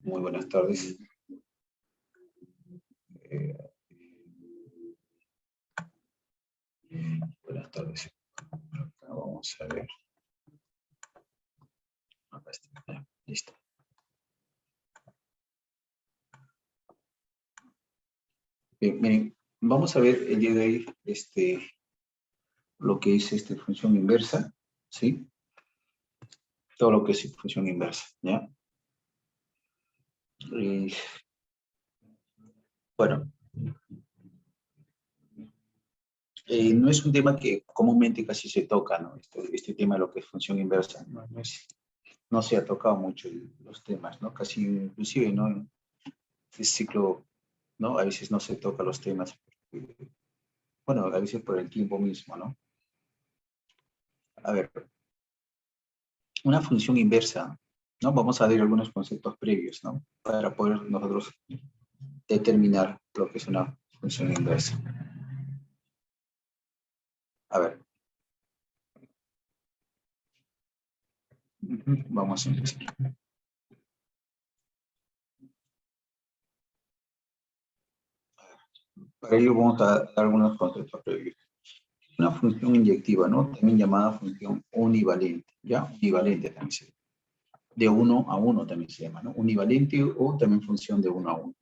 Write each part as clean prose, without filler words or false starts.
Muy buenas tardes. Buenas tardes. Vamos a ver. Acá está. Ya, listo. Bien, miren, vamos a ver el día de hoy lo que es función inversa, ¿sí? Todo lo que es función inversa, ¿ya? Bueno, no es un tema que comúnmente casi se toca, ¿no? Este tema de lo que es función inversa, no se ha tocado mucho los temas, ¿no? Casi inclusive, ¿no? En este ciclo, ¿no? A veces no se toca los temas, bueno, a veces por el tiempo mismo, ¿no? A ver, una función inversa, ¿no? Vamos a ver algunos conceptos previos, ¿no? Para poder nosotros determinar lo que es una función inversa. A ver. Vamos a empezar. Para ello vamos a dar algunos conceptos previos. Una función inyectiva, ¿no? También llamada función univalente, ¿ya? Univalente también se llama. De 1 a 1 también se llama, ¿no? Univalente o también función de 1 a 1.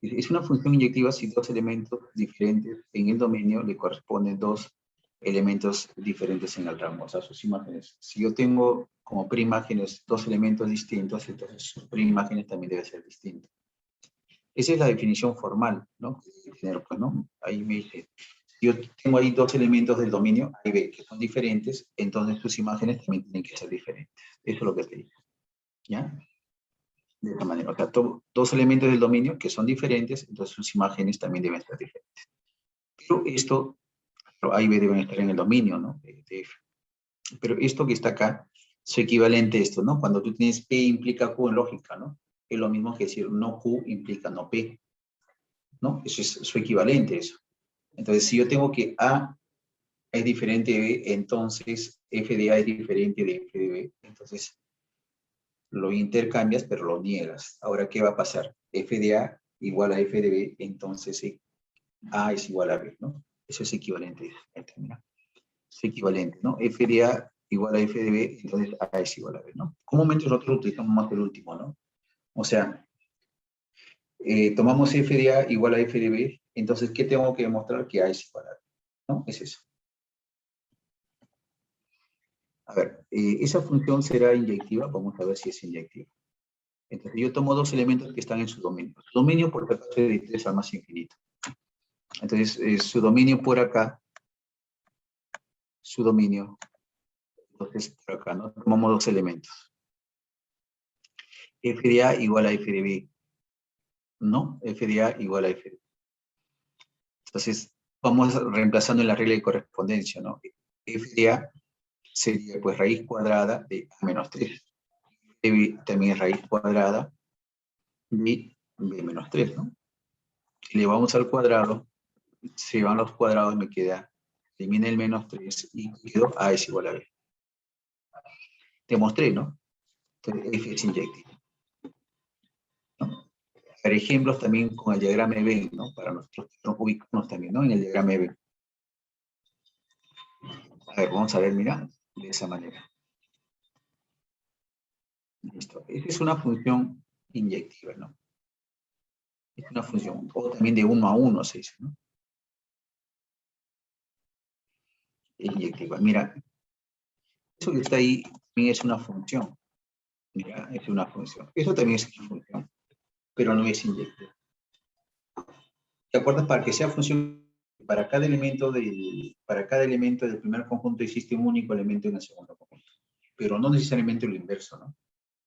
Es una función inyectiva si dos elementos diferentes en el dominio le corresponden dos elementos diferentes en el rango, o sea, sus imágenes. Si yo tengo como preimágenes dos elementos distintos, entonces sus preimágenes también deben ser distintas. Esa es la definición formal, ¿no? Pues, ¿no? Ahí me dice, si yo tengo ahí dos elementos del dominio, A y B, que son diferentes, entonces sus imágenes también tienen que ser diferentes. Eso es lo que te digo, ¿ya? De esta manera, o sea, dos elementos del dominio que son diferentes, entonces sus imágenes también deben ser diferentes. Pero esto, A y B deben estar en el dominio, ¿no? De F. Pero esto que está acá, su equivalente a esto, ¿no? Cuando tú tienes P implica Q en lógica, ¿no? Es lo mismo que decir no Q implica no P, ¿no? Eso es su equivalente, eso. Entonces, si yo tengo que A es diferente de B, entonces F de A es diferente de F de B. Entonces, lo intercambias, pero lo niegas. Ahora, ¿qué va a pasar? F de A igual a F de B, entonces A es igual a B, ¿no? Eso es equivalente. Es equivalente, ¿no? F de A igual a F de B, entonces A es igual a B, ¿no? Comúnmente nosotros utilizamos más el último, ¿no? O sea, tomamos F de A igual a F de B, entonces, ¿qué tengo que demostrar? Que A es igual a B, ¿no? Es eso. A ver, esa función será inyectiva, vamos a ver si es inyectiva. Entonces yo tomo dos elementos que están en su dominio. Su dominio por acá se de 3 al más infinito. Entonces su dominio por acá, su dominio, entonces por acá, ¿no? Tomamos dos elementos. F de A igual a F de B. No, F de A igual a F de B. Entonces vamos reemplazando en la regla de correspondencia, ¿no? F de A sería pues raíz cuadrada de A menos 3. F de B también es raíz cuadrada de B menos 3, ¿no? Le vamos al cuadrado, se van los cuadrados, me queda, elimina el menos 3 y quedó A es igual a B. Demostré, ¿no? Entonces, F es inyectivo, ¿no? Para ejemplos también con el diagrama de Venn, ¿no? Para nosotros ubicarnos también, ¿no? En el diagrama de Venn. A ver, vamos a ver, mira, de esa manera. Listo. Esa es una función inyectiva, ¿no? Es una función, o también de 1 a 1 se dice, ¿no? Inyectiva. Mira, eso que está ahí también es una función. Mira, es una función. Eso también es una función, pero no es inyectiva. ¿Te acuerdas? Para que sea función, para cada elemento del primer conjunto existe un único elemento en el segundo conjunto. Pero no necesariamente lo inverso, ¿no?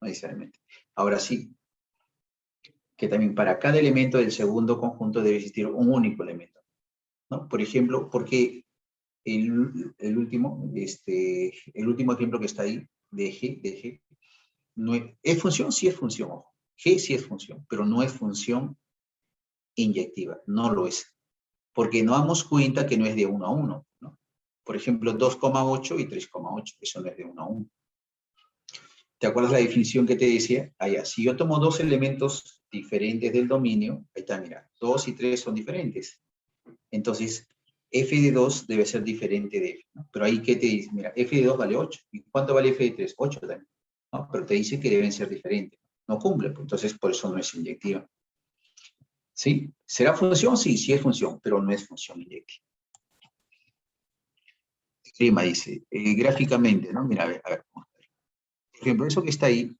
No necesariamente. Ahora sí, que también para cada elemento del segundo conjunto debe existir un único elemento, ¿no? Por ejemplo, porque el último ejemplo que está ahí, de G, no es función, sí es función, ojo. G sí es función, pero no es función inyectiva, no lo es. Porque nos damos cuenta que no es de 1 a 1, ¿no? Por ejemplo, 2,8 y 3,8, eso no es de 1 a 1. ¿Te acuerdas la definición que te decía? Allá, si yo tomo dos elementos diferentes del dominio, ahí está, mira, 2 y 3 son diferentes. Entonces, f de 2 debe ser diferente de f, ¿no? Pero ahí, ¿qué te dice? Mira, f de 2 vale 8. ¿Y cuánto vale f de 3? 8 también, ¿no? Pero te dice que deben ser diferentes. No cumple, pues, entonces por eso no es inyectiva. ¿Sí? ¿Será función? Sí, sí es función, pero no es función inyectiva. Prima dice, gráficamente, ¿no? Mira, a ver. Por ejemplo, eso que está ahí,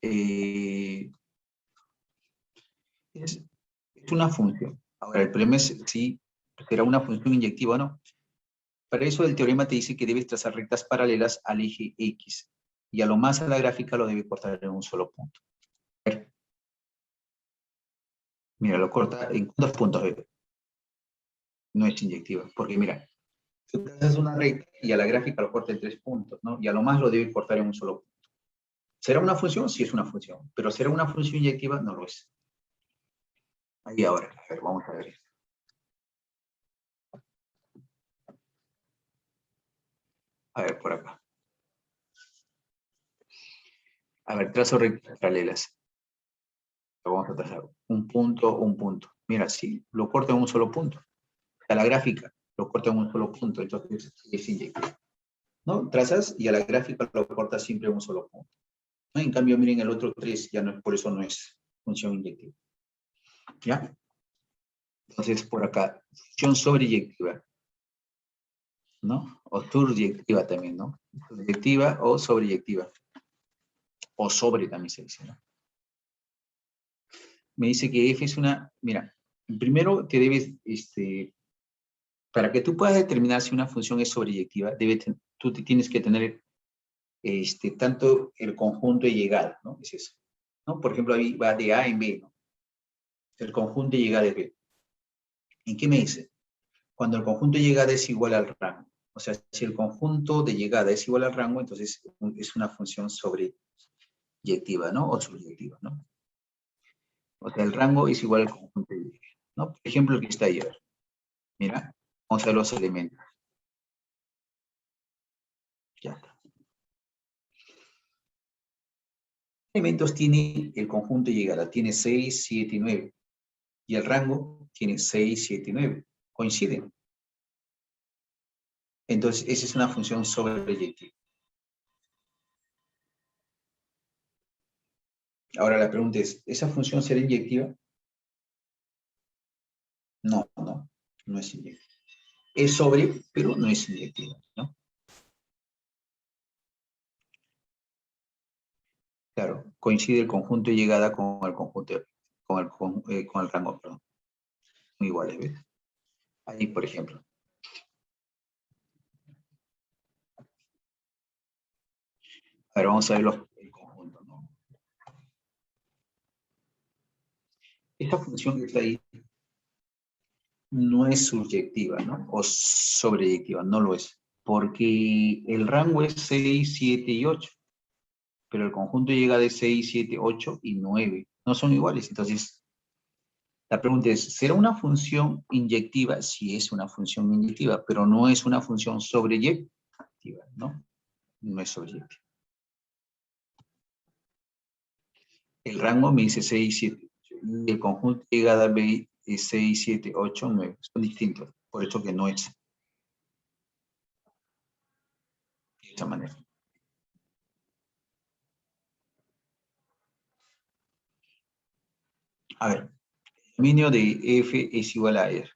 eh, es una función. Ahora, el problema es si será una función inyectiva o no. Para eso el teorema te dice que debes trazar rectas paralelas al eje X. Y a lo más a la gráfica lo debe cortar en un solo punto. A ver. Mira, lo corta en 2 puntos. No es inyectiva. Porque mira, tú trazas una recta y a la gráfica lo corta en 3 puntos, ¿no? Y a lo más lo debe cortar en un solo punto. ¿Será una función? Sí es una función. Pero ¿será una función inyectiva? No lo es. Ahí ahora, a ver, vamos a ver esto. A ver, por acá. A ver, trazo rectas paralelas. Lo vamos a trazar. Un punto, un punto. Mira, sí, lo corto en un solo punto. A la gráfica lo corta en un solo punto, entonces es inyectivo. ¿No? Trazas y a la gráfica lo cortas siempre en un solo punto. ¿No? En cambio, miren el otro 3, ya no, por eso no es función inyectiva. ¿Ya? Entonces, por acá, función sobreyectiva, ¿no? O suryectiva también, ¿no? Suryectiva o sobreyectiva. O sobre también se dice, ¿no? Me dice que F es una, mira, primero te debes, para que tú puedas determinar si una función es sobreyectiva, tú tienes que tener tanto el conjunto de llegada, ¿no? Es eso, ¿no? Por ejemplo, ahí va de A en B, ¿no? El conjunto de llegada es B. ¿En qué me dice? Cuando el conjunto de llegada es igual al rango. O sea, si el conjunto de llegada es igual al rango, entonces es una función sobreyectiva, ¿no? O subyectiva, ¿no? O sea, el rango es igual al conjunto de llegada, ¿no? Por ejemplo, el que está ahí. Mira, vamos a ver los elementos. Ya está. Elementos tiene el conjunto de llegada, tiene 6, 7 y 9. Y el rango tiene 6, 7 y 9. Coinciden. Entonces, esa es una función sobreyectiva. Ahora la pregunta es, ¿esa función será inyectiva? No, no es inyectiva. Es sobre, pero no es inyectiva, ¿no? Claro, coincide el conjunto de llegada con el conjunto, con el rango, perdón. Muy iguales, ¿ves? Ahí, por ejemplo. A ver, vamos a ver el conjunto, ¿no? Esta función que está ahí no es subyectiva, ¿no? O sobreyectiva, no lo es. Porque el rango es 6, 7 y 8. Pero el conjunto llega de 6, 7, 8 y 9. No son iguales. Entonces, la pregunta es, ¿será una función inyectiva? Sí es una función inyectiva, pero no es una función sobreyectiva, ¿no? No es sobreyectiva. El rango me dice 6, 7, 8. Y el conjunto llegada B es 6, 7, 8, 9. Son distintos. Por eso que no es de esta manera. A ver, el dominio de F es igual a R.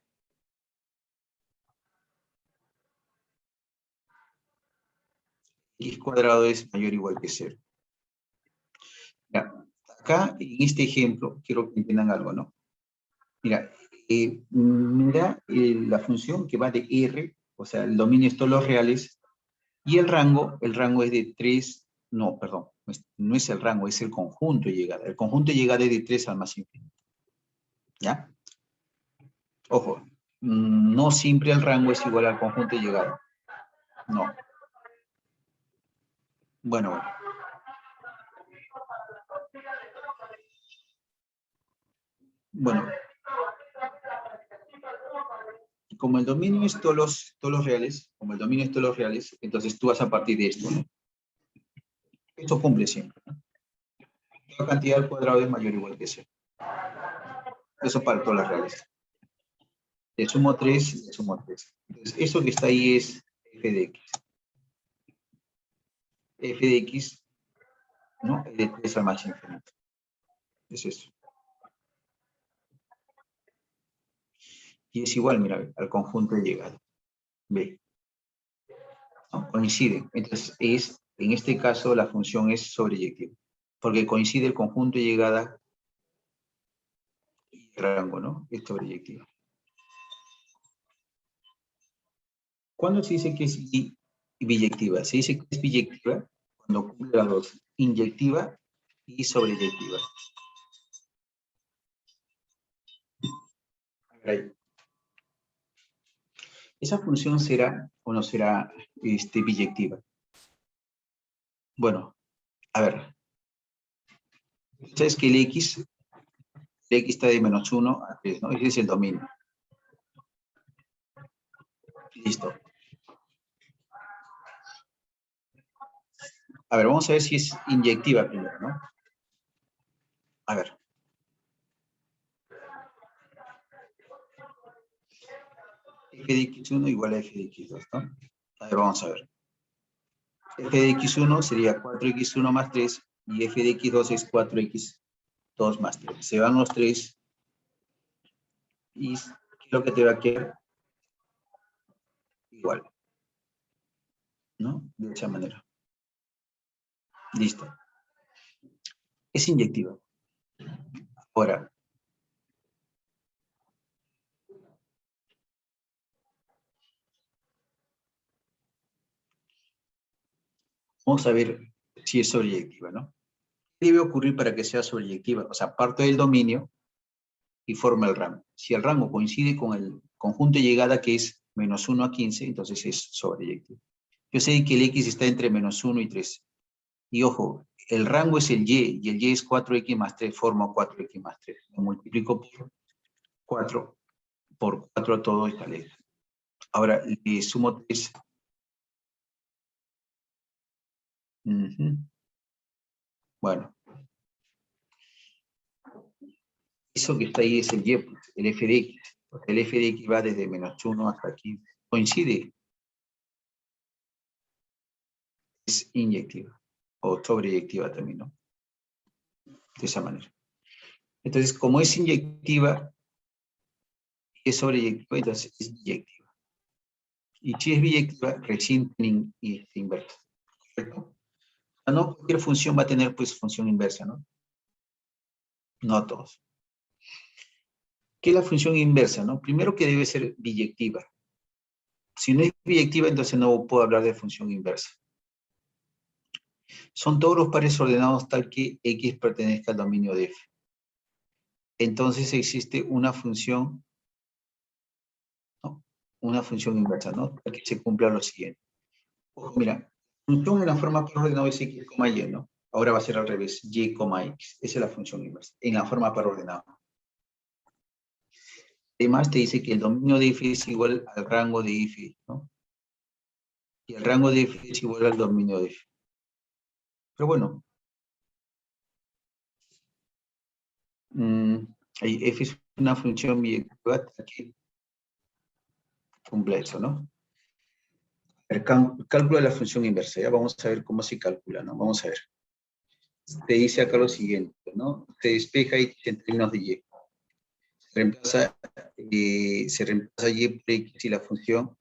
X cuadrado es mayor o igual que 0. Ya, acá, en este ejemplo, quiero que entiendan algo, ¿no? Mira, mira la función que va de R, o sea, el dominio es todos los reales, y el rango es de 3, no, perdón, no es el rango, es el conjunto de llegada. El conjunto de llegada es de 3 al más infinito. ¿Ya? Ojo, no siempre el rango es igual al conjunto de llegada. No. Bueno, bueno, como el dominio es todos los reales, como el dominio es de los reales, entonces tú vas a partir de esto, ¿no? Esto cumple siempre, ¿no? La cantidad al cuadrado es mayor o igual que 0. Eso para todas las reales. Le sumo 3 y le sumo 3. Entonces, eso que está ahí es f de x. F de x, ¿no? Es de 3 al más infinito. Es eso. Y es igual, mira, al conjunto de llegada. B. ¿No? Coinciden. Entonces, en este caso, la función es sobreyectiva. Porque coincide el conjunto de llegada y el rango, ¿no? Es sobreyectiva. ¿Cuándo se dice que es biyectiva? Se dice que es biyectiva cuando cumple las dos, inyectiva y sobreyectiva. Ahí. ¿Esa función será o no será biyectiva? Bueno, a ver. ¿Sabes que el x está de menos 1 a 3, ¿no? Ese es el dominio. Listo. A ver, vamos a ver si es inyectiva primero, ¿no? A ver. F de x1 igual a f de x2, ¿no? A ver, vamos a ver. F de x1 sería 4x1 más 3 y f de x2 es 4x2 más 3. Se van los 3 y ¿qué es lo que te va a quedar? Igual, ¿no? De esa manera. Listo. Es inyectiva. Ahora, vamos a ver si es sobreyectiva, ¿no? ¿Qué debe ocurrir para que sea sobreyectiva? O sea, parte del dominio y forma el rango. Si el rango coincide con el conjunto de llegada que es menos 1 a 15, entonces es sobreyectivo. Yo sé que el x está entre menos 1 y 3. Y ojo, el rango es el y el y es 4x más 3, forma 4x más 3. Lo multiplico por 4 a todo esta letra. Ahora le sumo 3. Bueno, eso que está ahí es el y, pues, el f de x. El f de x va desde menos 1 hasta 15. Coincide. Es inyectiva o sobreyectiva también, ¿no? De esa manera. Entonces, como es inyectiva y es sobreyectiva, entonces es biyectiva. Y si es biyectiva, recién tiene inversa. ¿Correcto? No cualquier función va a tener pues función inversa, ¿no? No todos. ¿Qué es la función inversa, no? Primero que debe ser biyectiva. Si no es biyectiva, entonces no puedo hablar de función inversa. Son todos los pares ordenados tal que X pertenezca al dominio de F. Entonces existe una función, ¿no? Una función inversa, ¿no? Para que se cumpla lo siguiente. Ojo, mira, función en la forma par ordenado es X, Y, ¿no? Ahora va a ser al revés, Y, X. Esa es la función inversa, en la forma par ordenado. Además te dice que el dominio de F es igual al rango de F, ¿no? Y el rango de F es igual al dominio de F. Pero bueno, F es una función biyectiva que cumple eso, ¿no? El cálculo de la función inversa, ya vamos a ver cómo se calcula, ¿no? Vamos a ver. Te dice acá lo siguiente, ¿no? Se despeja X en términos de Y. Se reemplaza Y por X y la función,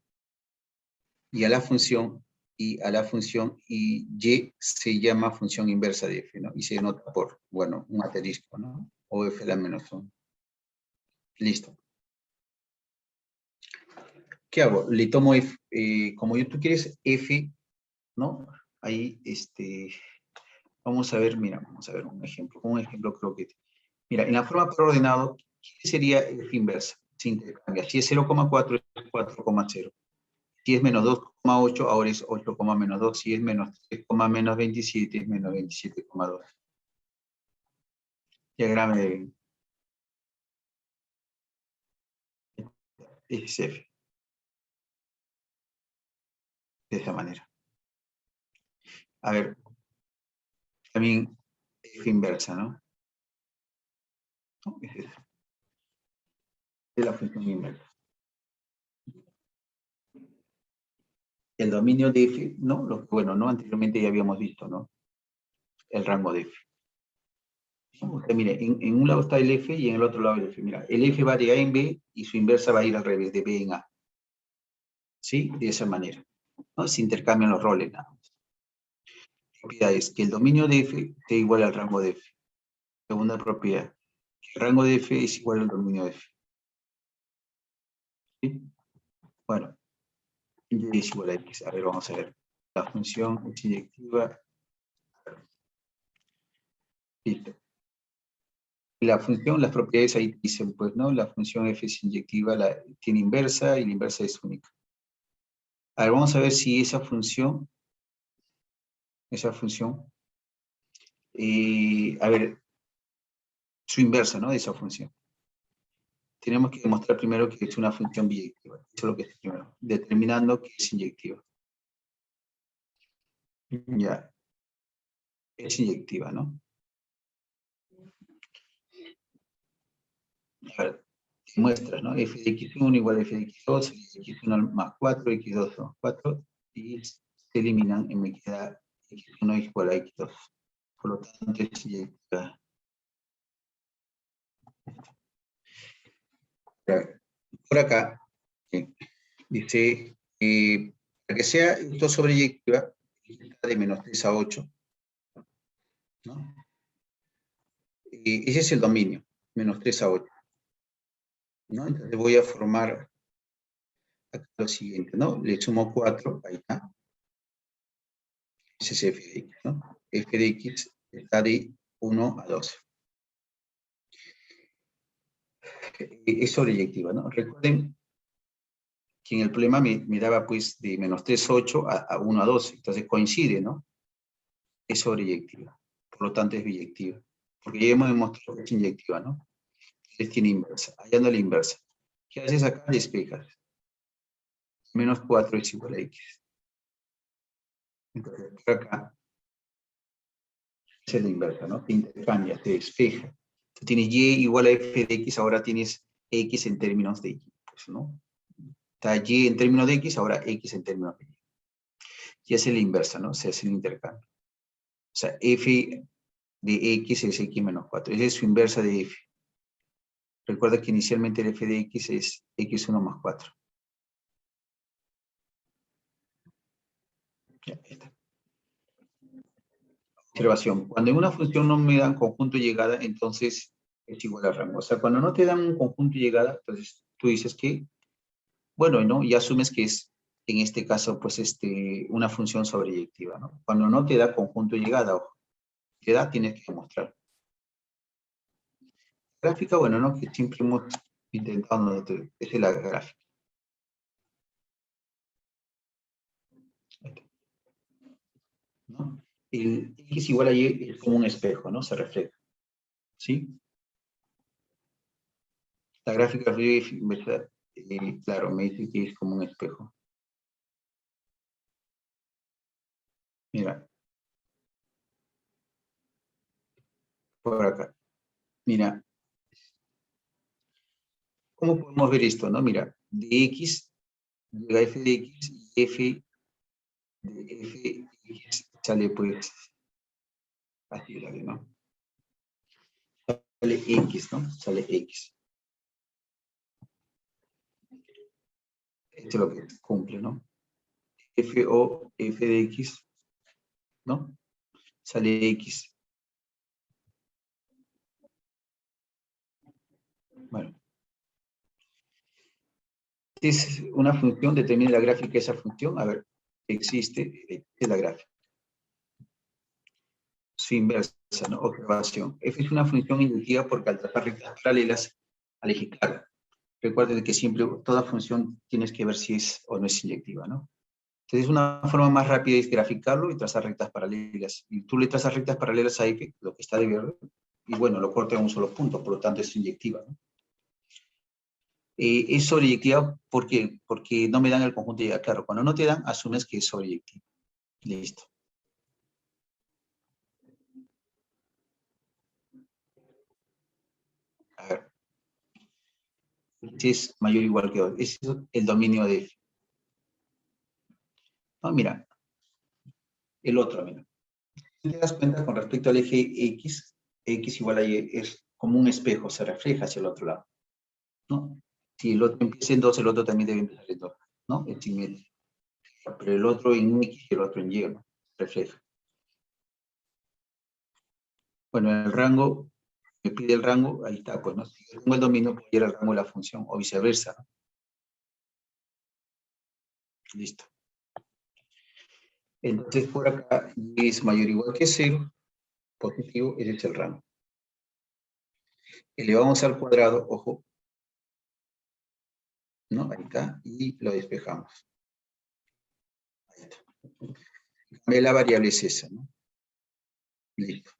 y a la función, y Y se llama función inversa de F, ¿no? Y se denota por, bueno, un asterisco, ¿no? O F la menos 1. Listo. ¿Qué hago? Le tomo F, como tú quieres F, ¿no? Ahí, vamos a ver, mira, vamos a ver un ejemplo. Un ejemplo creo que... Mira, en la forma por ordenado, ¿qué sería F inversa? Se intercambia. Si es 0,4 es 4,0. Si es menos 2,8, ahora es 8, menos 2. Si es menos 3, menos 27, es menos 27,2. Diagrama de F. de esa manera. A ver, también F inversa, ¿no? ¿No? Es eso. Es la función inversa. El dominio de F, ¿no? Bueno, ¿no? Anteriormente ya habíamos visto, ¿no? El rango de F. Mire, en un lado está el F y en el otro lado el F. Mira, el F va de A en B y su inversa va a ir al revés, de B en A. ¿Sí? De esa manera. ¿No? Se intercambian los roles, nada más. La propiedad es que el dominio de F sea igual al rango de F. Segunda propiedad, que el rango de F es igual al dominio de F. ¿Sí? Bueno, y es igual a X. A ver, vamos a ver. La función es inyectiva. Listo. La función, las propiedades ahí dicen, pues, ¿no? La función f es inyectiva, tiene inversa y la inversa es única. A ver, vamos a ver si esa función, a ver, su inversa, ¿no? De esa función. Tenemos que demostrar primero que es una función biyectiva. Eso es lo que es primero. Determinando que es inyectiva. Ya. Es inyectiva, ¿no? A ver, muestras, ¿no? F de x1 igual a f de x2, x1 más 4, x2 más 4, y se eliminan y me queda x1 igual a x2. Por lo tanto, es inyectiva. Por acá, dice, para que sea esto sobreyectiva, de menos 3 a 8, ¿no? Ese es el dominio, menos 3 a 8. ¿No? Entonces voy a formar acá lo siguiente, ¿no? Le sumo 4, ahí está. Ese es f de x, ¿no? F de x está de 1 a 12. Es sobreyectiva, ¿no? Recuerden que en el problema me daba pues de menos 3 a 8 a 1 a 12. Entonces coincide, ¿no? Es sobreyectiva. Por lo tanto es biyectiva. Porque ya hemos demostrado que es inyectiva, ¿no? Es tiene inversa. Hallando la inversa. ¿Qué haces acá? Despejas. Menos 4 es igual a x. Entonces, por acá es la inversa, ¿no? Te intercambia, te despeja. Tú tienes y igual a f de x, ahora tienes x en términos de y, pues, ¿no? Está y en términos de x, ahora x en términos de y. Y hace la inversa, ¿no? Se hace el intercambio. O sea, f de x es x menos 4. Esa es su inversa de f. Recuerda que inicialmente el f de x es x1 más 4. Ya está. Observación. Cuando en una función no me dan conjunto y llegada, entonces es igual al rango. O sea, cuando no te dan un conjunto y llegada, entonces tú dices que, bueno, ¿no? Y asumes que es, en este caso, pues, una función sobreyectiva, ¿no? Cuando no te da conjunto y llegada, ojo, te da, tienes que demostrar. Gráfica, bueno, ¿no? Que siempre hemos intentado, esa es la gráfica. ¿No? El x igual a y es como un espejo, ¿no? Se refleja. ¿Sí? La gráfica de claro, me dice que es como un espejo. Mira. Por acá. Mira. ¿Cómo podemos ver esto, no? Mira, de x llega f de x y f de f de x sale pues así, ¿no? Sale x, ¿no? Sale x. Esto es lo que cumple, ¿no? F o f de x, ¿no? Sale x. Bueno. Es una función, determina la gráfica de esa función. A ver, existe, es la gráfica. Su inversa, ¿no? Observación. F es una función inductiva porque al trazar rectas paralelas al eje claro. Recuerden que siempre toda función tienes que ver si es o no es inyectiva, ¿no? Entonces una forma más rápida es graficarlo y trazar rectas paralelas. Y tú le trazas rectas paralelas a F, lo que está de verde, y bueno, lo corta en un solo punto, por lo tanto es inyectiva, ¿no? Es sobreyectiva, ¿por qué? Porque no me dan el conjunto ya. Claro, cuando no te dan, asumes que es sobreyectiva. Listo. A ver, este es mayor o igual que 2. Ese es el dominio de F. No, mira, el otro, mira. Si te das cuenta con respecto al eje X, X igual a Y es como un espejo, se refleja hacia el otro lado, ¿no? Si el otro empieza en 2, el otro también debe empezar en 2, ¿no? Es simétrico. Pero el otro en X y el otro en Y, ¿no? Refleja. Bueno, el rango, me pide el rango, ahí está, pues, ¿no? Si yo tengo el dominio, pues era el rango de la función, o viceversa, ¿no? Listo. Entonces, por acá, Y es mayor o igual que 0, positivo, ese es el rango. Elevamos al cuadrado, ojo, ¿no? Ahí está, y lo despejamos. Ahí está. La variable es esa, ¿no? Listo.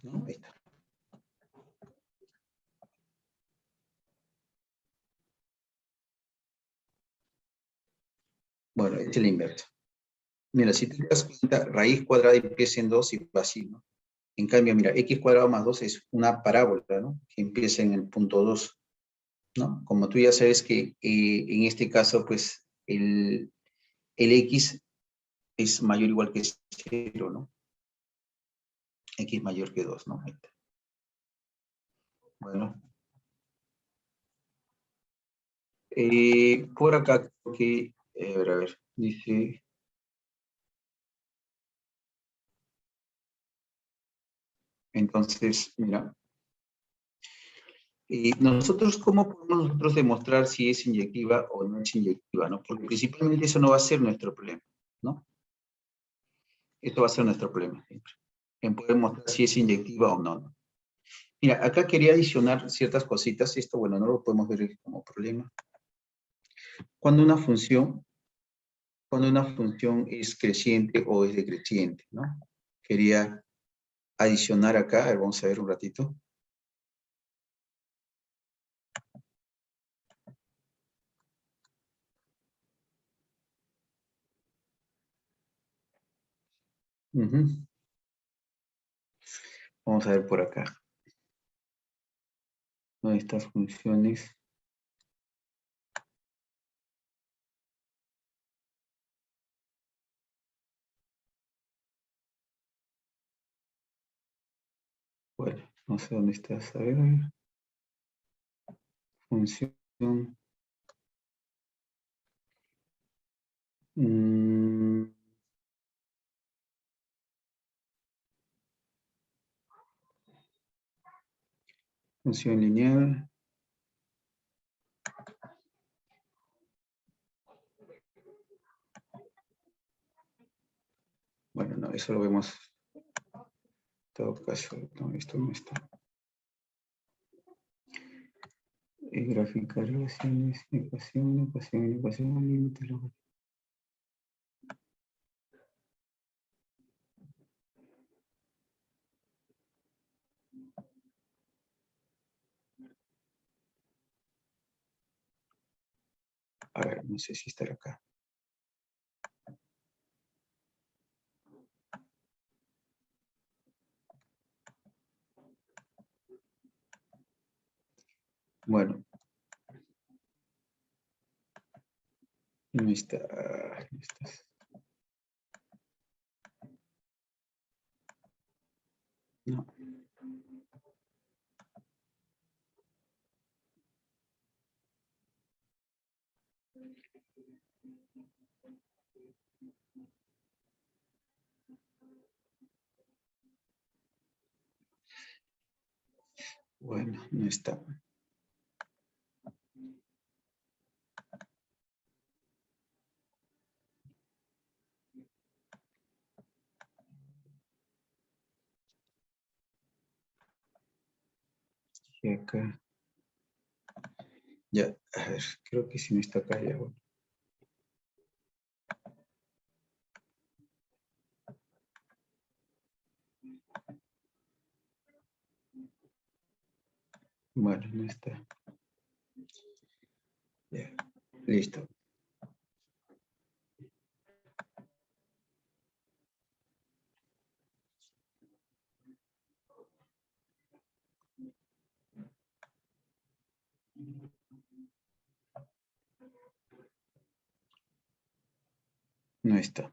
¿No? Ahí está. Bueno, este es el inverso. Mira, si te das cuenta, raíz cuadrada empieza en 2 y va así, ¿no? En cambio, mira, x cuadrado más 2 es una parábola, ¿no? Que empieza en el punto 2, ¿no? Como tú ya sabes que en este caso, pues, el x es mayor o igual que 0, ¿no? X mayor que 2, ¿no? Ahí está. Bueno. Por acá, que, a ver, dice... Entonces, mira, nosotros, ¿cómo podemos nosotros demostrar si es inyectiva o no es inyectiva, ¿no? Porque principalmente eso no va a ser nuestro problema, ¿no? Esto va a ser nuestro problema siempre, en poder mostrar si es inyectiva o no, ¿no? Mira, acá quería adicionar ciertas cositas, esto, bueno, no lo podemos ver como problema. Cuando una función es creciente o es decreciente, ¿no? Quería adicionar acá, a ver, vamos a ver un ratito. Vamos a ver por acá. ¿Dónde estas funciones? Bueno, no sé dónde estás. A ver. Función. Mm, función lineal. Bueno, no, eso lo vemos. En todo caso, no, esto no está. Graficar relaciones, ecuación, límite, a ver, no sé si estará acá. Bueno. No está. No está. No. Bueno, no está. Y acá. Ya, a ver, creo que sí no está acá ya. Bueno. Bueno, no está. Ya, listo. No está.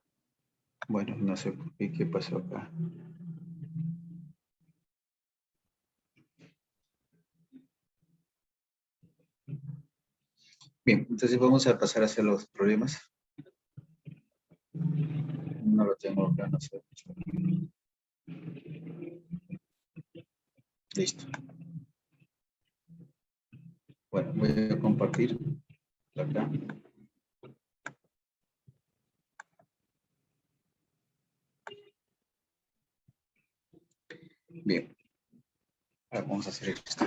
Bueno, no sé por qué pasó acá. Bien, entonces vamos a pasar a hacer los problemas. No lo tengo acá, no sé. Listo. Bueno, voy a compartir acá. Bien, ahora vamos a hacer esto.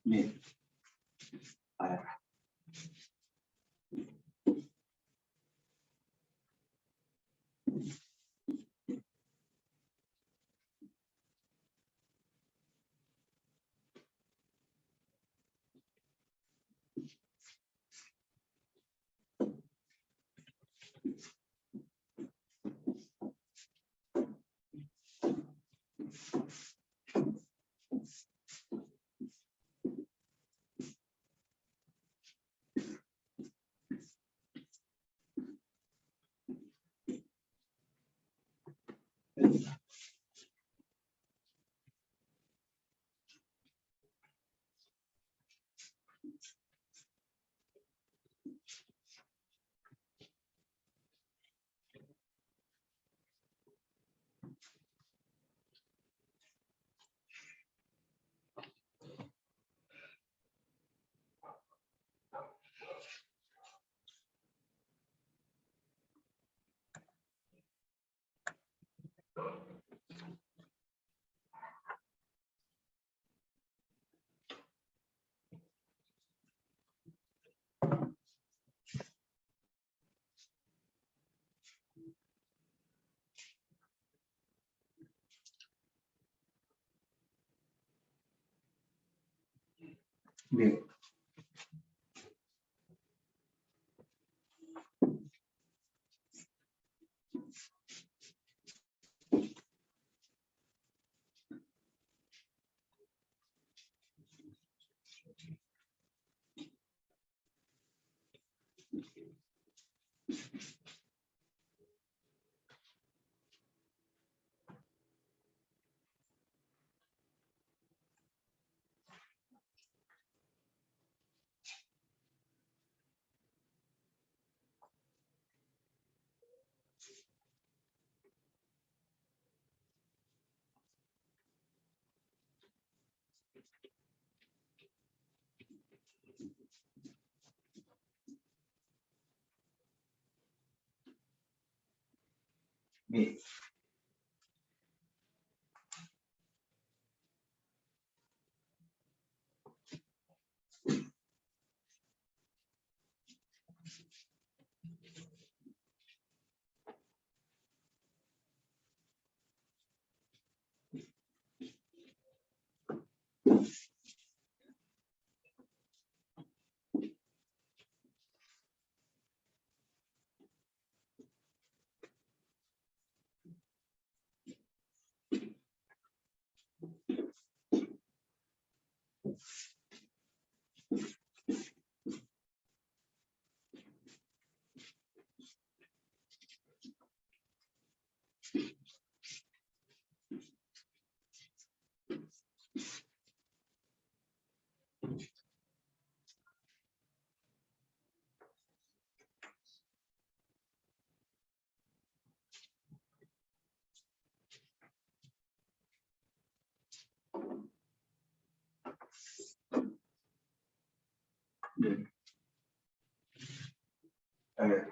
Bien. Ahora. Bien. Bien. Bien. A ver.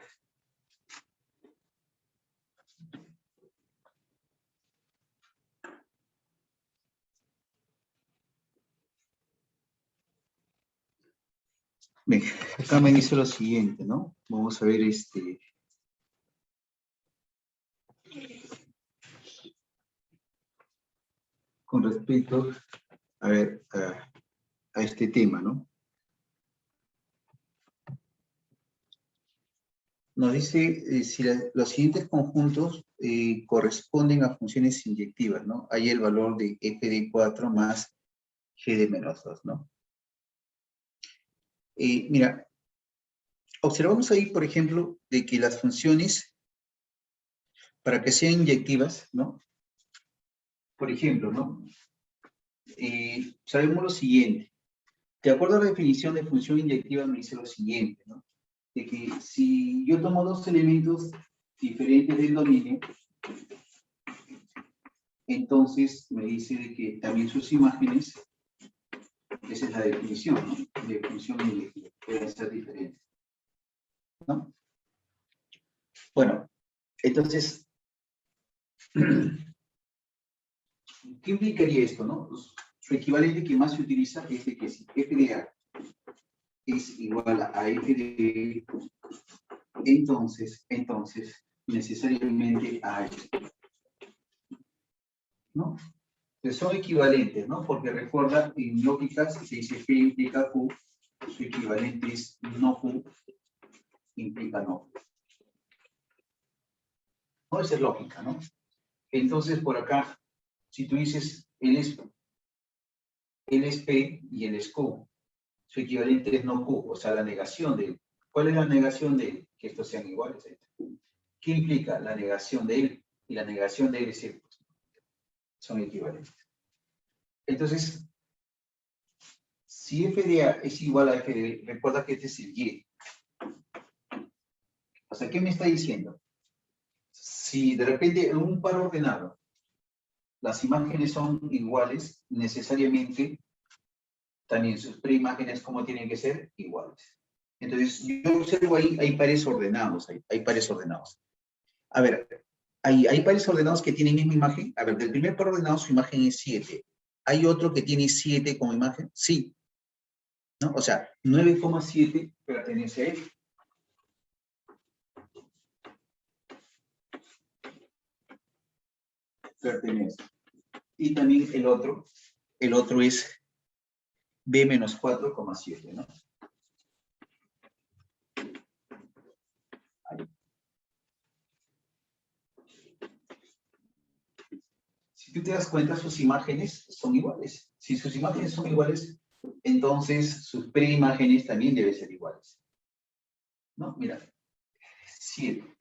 Bien, acá me dice lo siguiente, ¿no? Vamos a ver con respecto, a ver, a este tema, ¿no? Nos dice si los siguientes conjuntos corresponden a funciones inyectivas, ¿no? Hay el valor de f de 4 más g de menos 2, ¿no? Mira, observamos ahí, por ejemplo, de que las funciones, para que sean inyectivas, ¿no? Por ejemplo, ¿no? Sabemos lo siguiente. De acuerdo a la definición de función inyectiva, me dice lo siguiente, ¿no? De que si yo tomo dos elementos diferentes del dominio, entonces me dice de que también sus imágenes, esa es la definición, ¿no? De función inyectiva, pueden ser diferentes, ¿no? Bueno, entonces, ¿qué implicaría esto, no? Pues, su equivalente que más se utiliza es de que si f de A es igual a f de B, entonces, necesariamente a esto, ¿no? Entonces son equivalentes, ¿no? Porque recuerda, en lógica, si se dice P implica Q, su equivalente es no Q implica no. No, esa es lógica, ¿no? Entonces, por acá, si tú dices, él es P y él es Q, su equivalente es no Q, o sea, la negación de él. ¿Cuál es la negación de él? Que estos sean iguales. ¿Qué implica? La negación de él, y la negación de él es él. Son equivalentes. Entonces, si f de A es igual a f de B, recuerda que este es el Y. O sea, ¿qué me está diciendo? Si de repente en un par ordenado las imágenes son iguales, necesariamente también sus preimágenes, ¿cómo tienen que ser? Iguales. Entonces, yo observo ahí, hay pares ordenados, hay pares ordenados. A ver, hay pares ordenados que tienen misma imagen. A ver, del primer par ordenado su imagen es 7. ¿Hay otro que tiene 7 como imagen? Sí. ¿No? O sea, 9,7 pertenece a él. Pertenece. Y también el otro es B menos 4,7, ¿no? Ahí. Si tú te das cuenta, sus imágenes son iguales. Si sus imágenes son iguales, entonces sus preimágenes también deben ser iguales. ¿No? Mira, 7.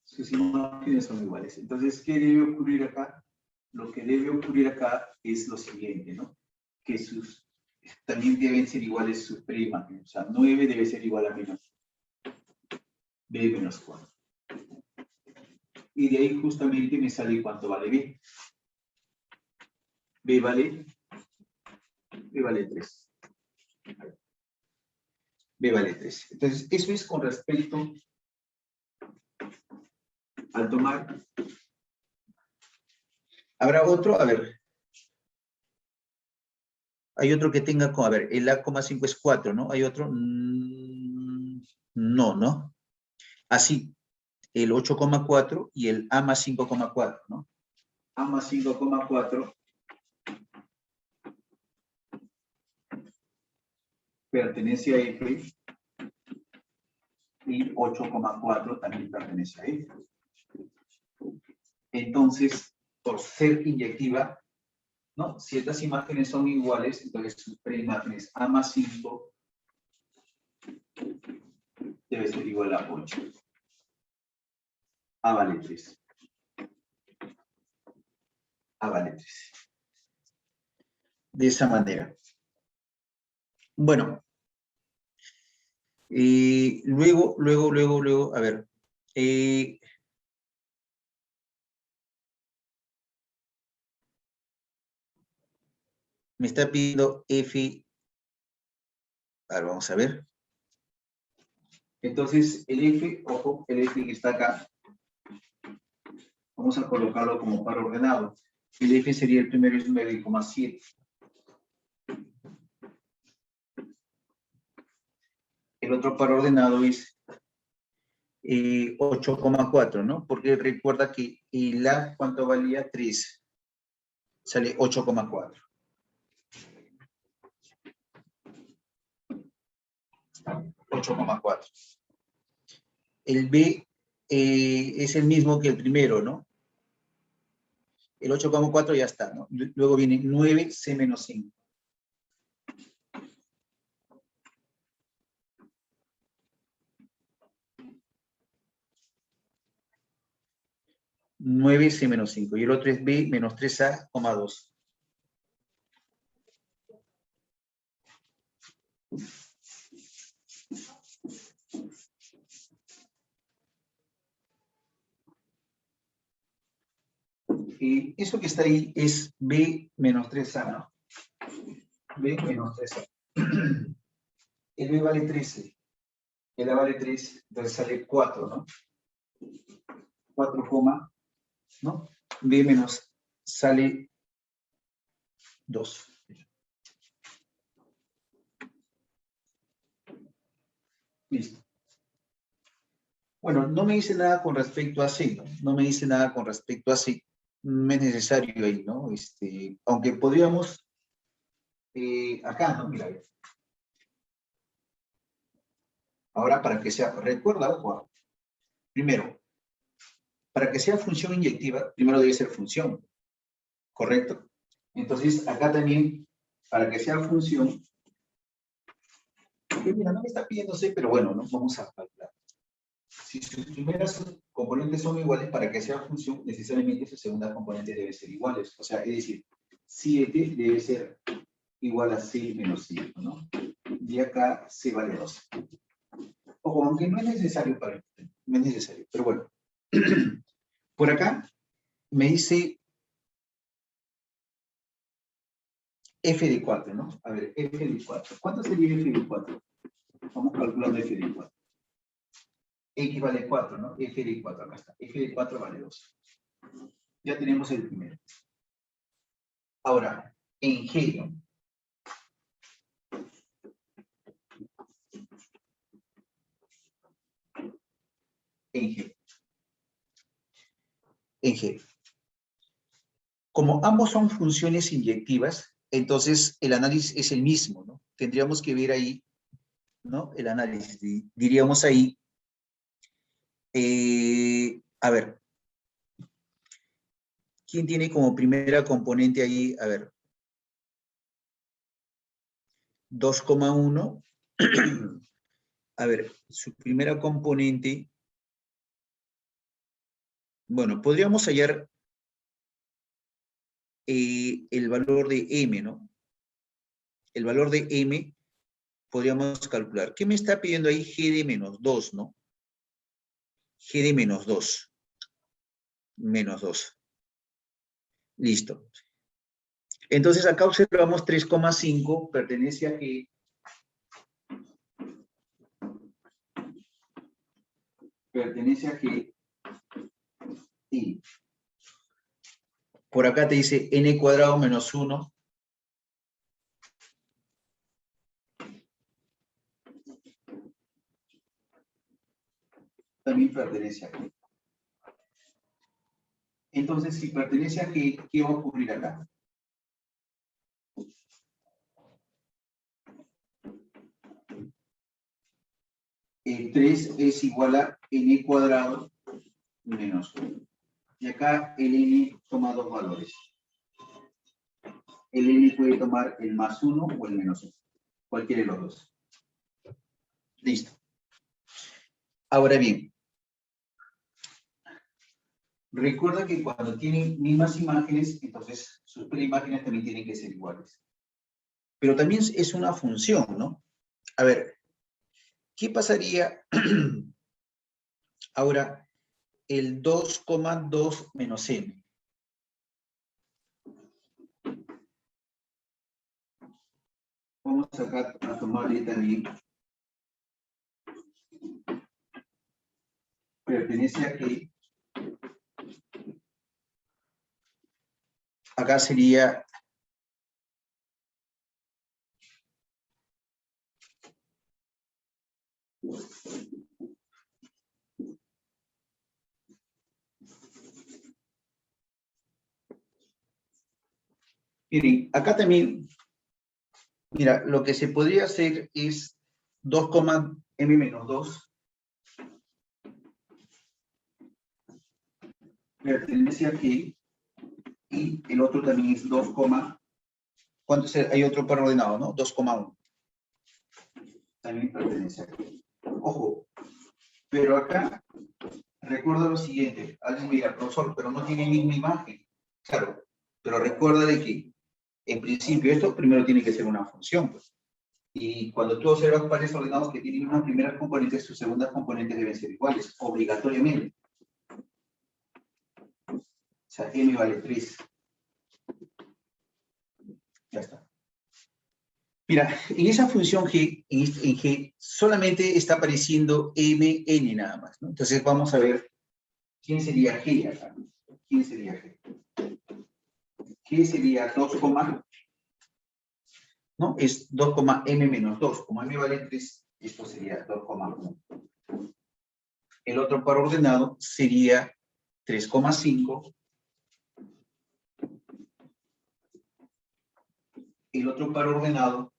Sus imágenes son iguales. Entonces, ¿qué debe ocurrir acá? Lo que debe ocurrir acá es lo siguiente, ¿no? Que también deben ser iguales sus preimágenes. O sea, 9 debe ser igual a menos B menos 4. Y de ahí justamente me sale cuánto vale B. B vale 3. B vale 3. Entonces, eso es con respecto al tomar. Habrá otro, a ver. Hay otro que tenga, a ver, el A,5 es 4, ¿no? Hay otro, no, ¿no? Así, el 8,4 y el A más 5,4, ¿no? A más 5,4 pertenece a F y 8,4 también pertenece a F. Entonces, por ser inyectiva, ¿no? Si estas imágenes son iguales, entonces sus preimágenes A más 5 debe ser igual a 8. A vale 3. A vale 3. De esa manera. Bueno. Luego, a ver. Me está pidiendo F. A ver, vamos a ver. Entonces, el F, ojo, el F que está acá, vamos a colocarlo como par ordenado. El F sería el primero, es 9,7. El otro par ordenado es 8,4, ¿no? Porque recuerda que el A, ¿cuánto valía? 3. Sale 8,4. 8,4. El B es el mismo que el primero, ¿no? El 8,4 ya está, ¿no? Luego viene 9C menos 5. C menos 5. Y el otro es B menos 3A,2. Y eso que está ahí es B menos 3A, ¿no? B menos 3A. El B vale 13. El A vale 3, entonces sale 4, ¿no? 4, ¿no? B menos sale 2. Listo. Bueno, no me dice nada con respecto a C, ¿no? No me dice nada con respecto a C. No es necesario ahí, ¿no? Aunque podríamos, acá, ¿no? Mira, ahora para que sea, recuerda, ojo, primero, para que sea función inyectiva, primero debe ser función, ¿correcto? Entonces, acá también, para que sea función, mira, no me está pidiendo C, pero bueno, ¿no? Vamos a calcular. Si sus primeras componentes son iguales, para que sea función, necesariamente sus segundas componentes deben ser iguales. O sea, es decir, 7 debe ser igual a C menos 5, ¿no? Y acá C vale 12. Ojo, aunque no es necesario para esto, no es necesario, pero bueno. Por acá me dice F de 4, ¿no? A ver, F de 4. ¿Cuánto sería F de 4? Vamos calculando F de 4. X vale 4, ¿no? F de 4, acá está. F de 4 vale 2. Ya tenemos el primero. Ahora, en G, ¿no? En G. En G. Como ambos son funciones inyectivas, entonces el análisis es el mismo, ¿no? Tendríamos que ver ahí, ¿no? El análisis. Diríamos ahí, a ver, ¿quién tiene como primera componente ahí? A ver, 2,1. A ver, su primera componente, bueno, podríamos hallar el valor de M, ¿no? El valor de M podríamos calcular. ¿Qué me está pidiendo ahí? G de menos 2, ¿no? G de menos 2. Menos 2. Listo. Entonces acá observamos 3,5 pertenece a G. Pertenece a G. Y por acá te dice n cuadrado menos 1. También pertenece a G. Entonces, si pertenece a G, ¿qué va a ocurrir acá? El 3 es igual a n cuadrado menos 1. Y acá el n toma dos valores. El n puede tomar el más 1 o el menos 1. Cualquiera de los dos. Listo. Ahora bien, recuerda que cuando tienen mismas imágenes, entonces sus preimágenes también tienen que ser iguales. Pero también es una función, ¿no? A ver, ¿qué pasaría ahora el 2,2 menos m? Vamos acá a tomarle también. Pertenece a que acá sería miren, acá también, mira, lo que se podría hacer es 2,m menos 2 pertenece a que y el otro también es 2, ¿cuánto es? Hay otro par ordenado, ¿no? 2,1. También pertenece a que. Ojo, pero acá recuerda lo siguiente. Alguien me dirá, profesor, pero no tiene misma imagen. Claro, pero recuerda de que en principio esto primero tiene que ser una función, pues. Y cuando tú observas pares ordenados que tienen unas primeras componentes, sus segundas componentes deben ser iguales, obligatoriamente. O sea, m vale 3. Ya está. Mira, en esa función G, en G, solamente está apareciendo mn nada más, ¿no? Entonces vamos a ver quién sería G acá. ¿Quién sería G? G sería 2, ¿no? Es 2,m menos 2. Como m vale 3, esto sería 2,1. El otro par ordenado sería 3,5. El otro par ordenado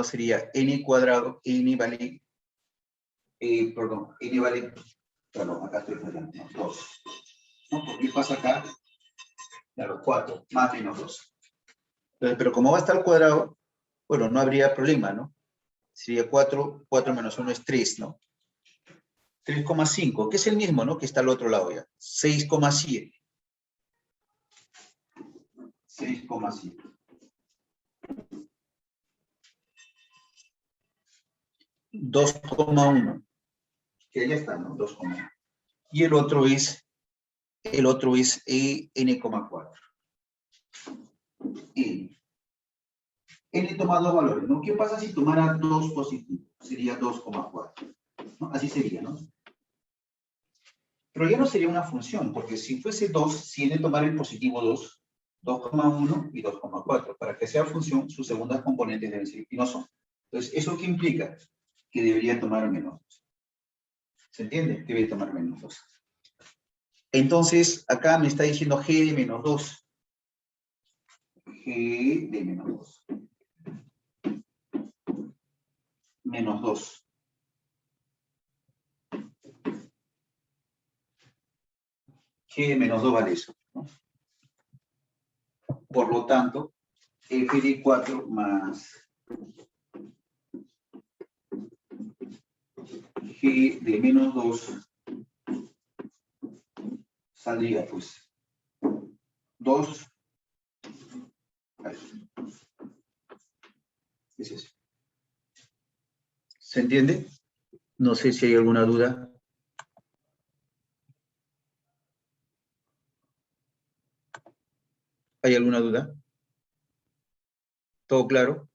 sería n cuadrado, n vale, perdón, acá estoy fallando, no, 2. ¿No? ¿Por qué pasa acá? Claro, 4, más menos 2. Entonces, pero como va a estar cuadrado, bueno, no habría problema, ¿no? Sería 4, 4 menos 1 es 3, ¿no? 3,5, que es el mismo, ¿no? Que está al otro lado ya. 6,7. 6,7. 2,1. Que ya está, ¿no? 2,1. Y el otro es n,4. N toma dos valores, ¿no? ¿Qué pasa si tomara 2 positivos? Sería 2,4. ¿No? Así sería, ¿no? Pero ya no sería una función, porque si fuese 2, si n tomara el positivo 2, 2,1 y 2,4. Para que sea función, sus segundas componentes deben ser, y no son. Entonces, ¿eso qué implica? Que debería tomar menos 2. ¿Se entiende? Debe tomar menos 2. Entonces, acá me está diciendo g de menos 2. G de menos 2. Menos 2. G de menos 2 vale eso, ¿no? Por lo tanto, f de 4 más g de menos 2 saldría, pues, 2. Es eso. ¿Se entiende? No sé si hay alguna duda. ¿Hay alguna duda? ¿Todo claro?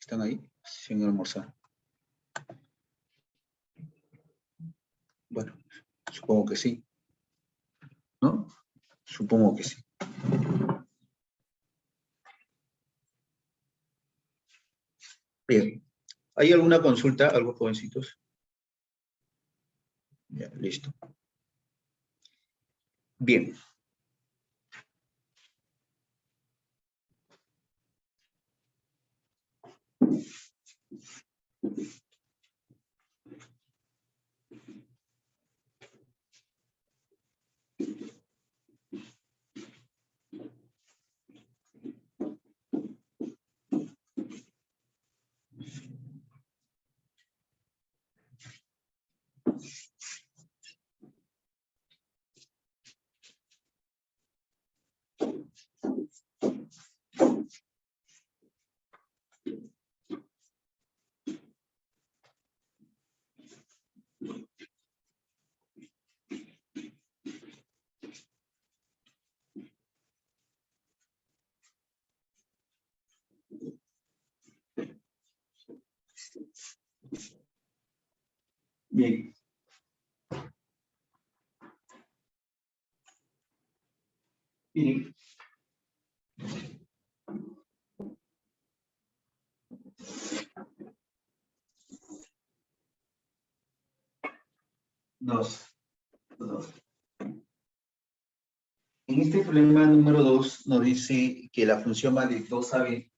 ¿Están ahí? Sin almorzar. Bueno, supongo que sí. ¿No? Supongo que sí. Bien. ¿Hay alguna consulta, algo, jovencitos? Ya, listo. Bien. Bien. Miren. Dos. En este problema número 2 nos dice que la función va de 2 a b.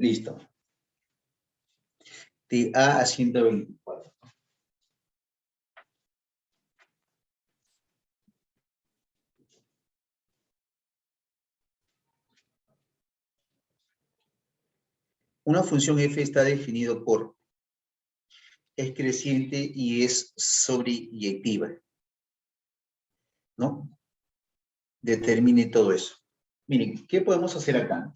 Listo. De a 124. Una función f está definido por es creciente y es sobreyectiva, ¿no? Determine todo eso. Miren, ¿qué podemos hacer acá?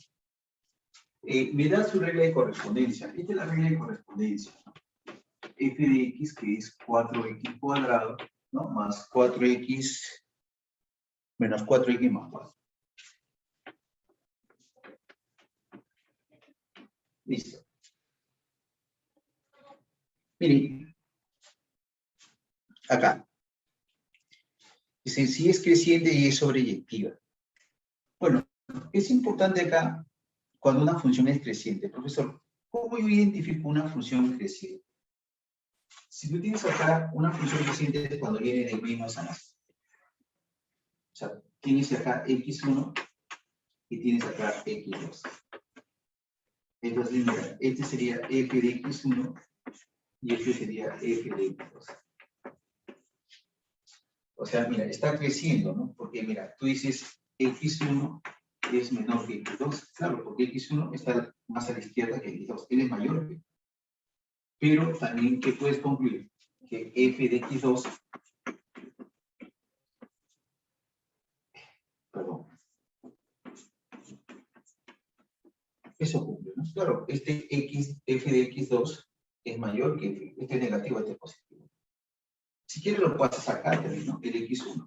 Me da su regla de correspondencia. Esta es la regla de correspondencia. F de x, que es 4x cuadrado, ¿no? Más 4x menos 4x más 4. Listo. Miren, acá. Dicen, si es creciente y es sobreyectiva. Bueno, es importante acá, cuando una función es creciente. Profesor, ¿cómo yo identifico una función creciente? Si tú tienes acá una función creciente es cuando viene de menos a más. O sea, tienes acá x1 y tienes acá x2. Entonces, mira, este sería f de x1 y este sería f de x2. O sea, mira, está creciendo, ¿no? Porque mira, tú dices x1 es menor que x2. Claro, porque x1 está más a la izquierda que x2. Él es mayor que. Pero también, ¿qué puedes concluir? Que f de x2, perdón, eso cumple, ¿no? Claro, este f de x2 es mayor que f. Este es negativo, este es positivo. Si quieres lo pasas acá también, ¿no? El x1.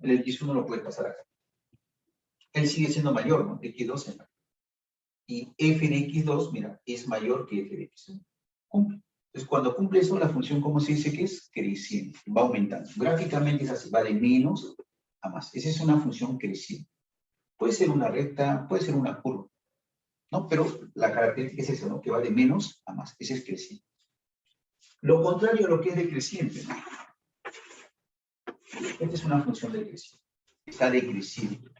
El x1 lo puedes pasar acá. Él sigue siendo mayor, ¿no? x2 es mayor. Y f de x2, mira, es mayor que f de x1. Cumple. Entonces, cuando cumple eso, la función, ¿cómo se dice que es? Creciente. Va aumentando. Gráficamente es así, va de menos a más. Esa es una función creciente. Puede ser una recta, puede ser una curva, ¿no? Pero la característica es eso, ¿no? Que va de menos a más. Ese es creciente. Lo contrario a lo que es decreciente, ¿no? Esta es una función decreciente. Está decreciente.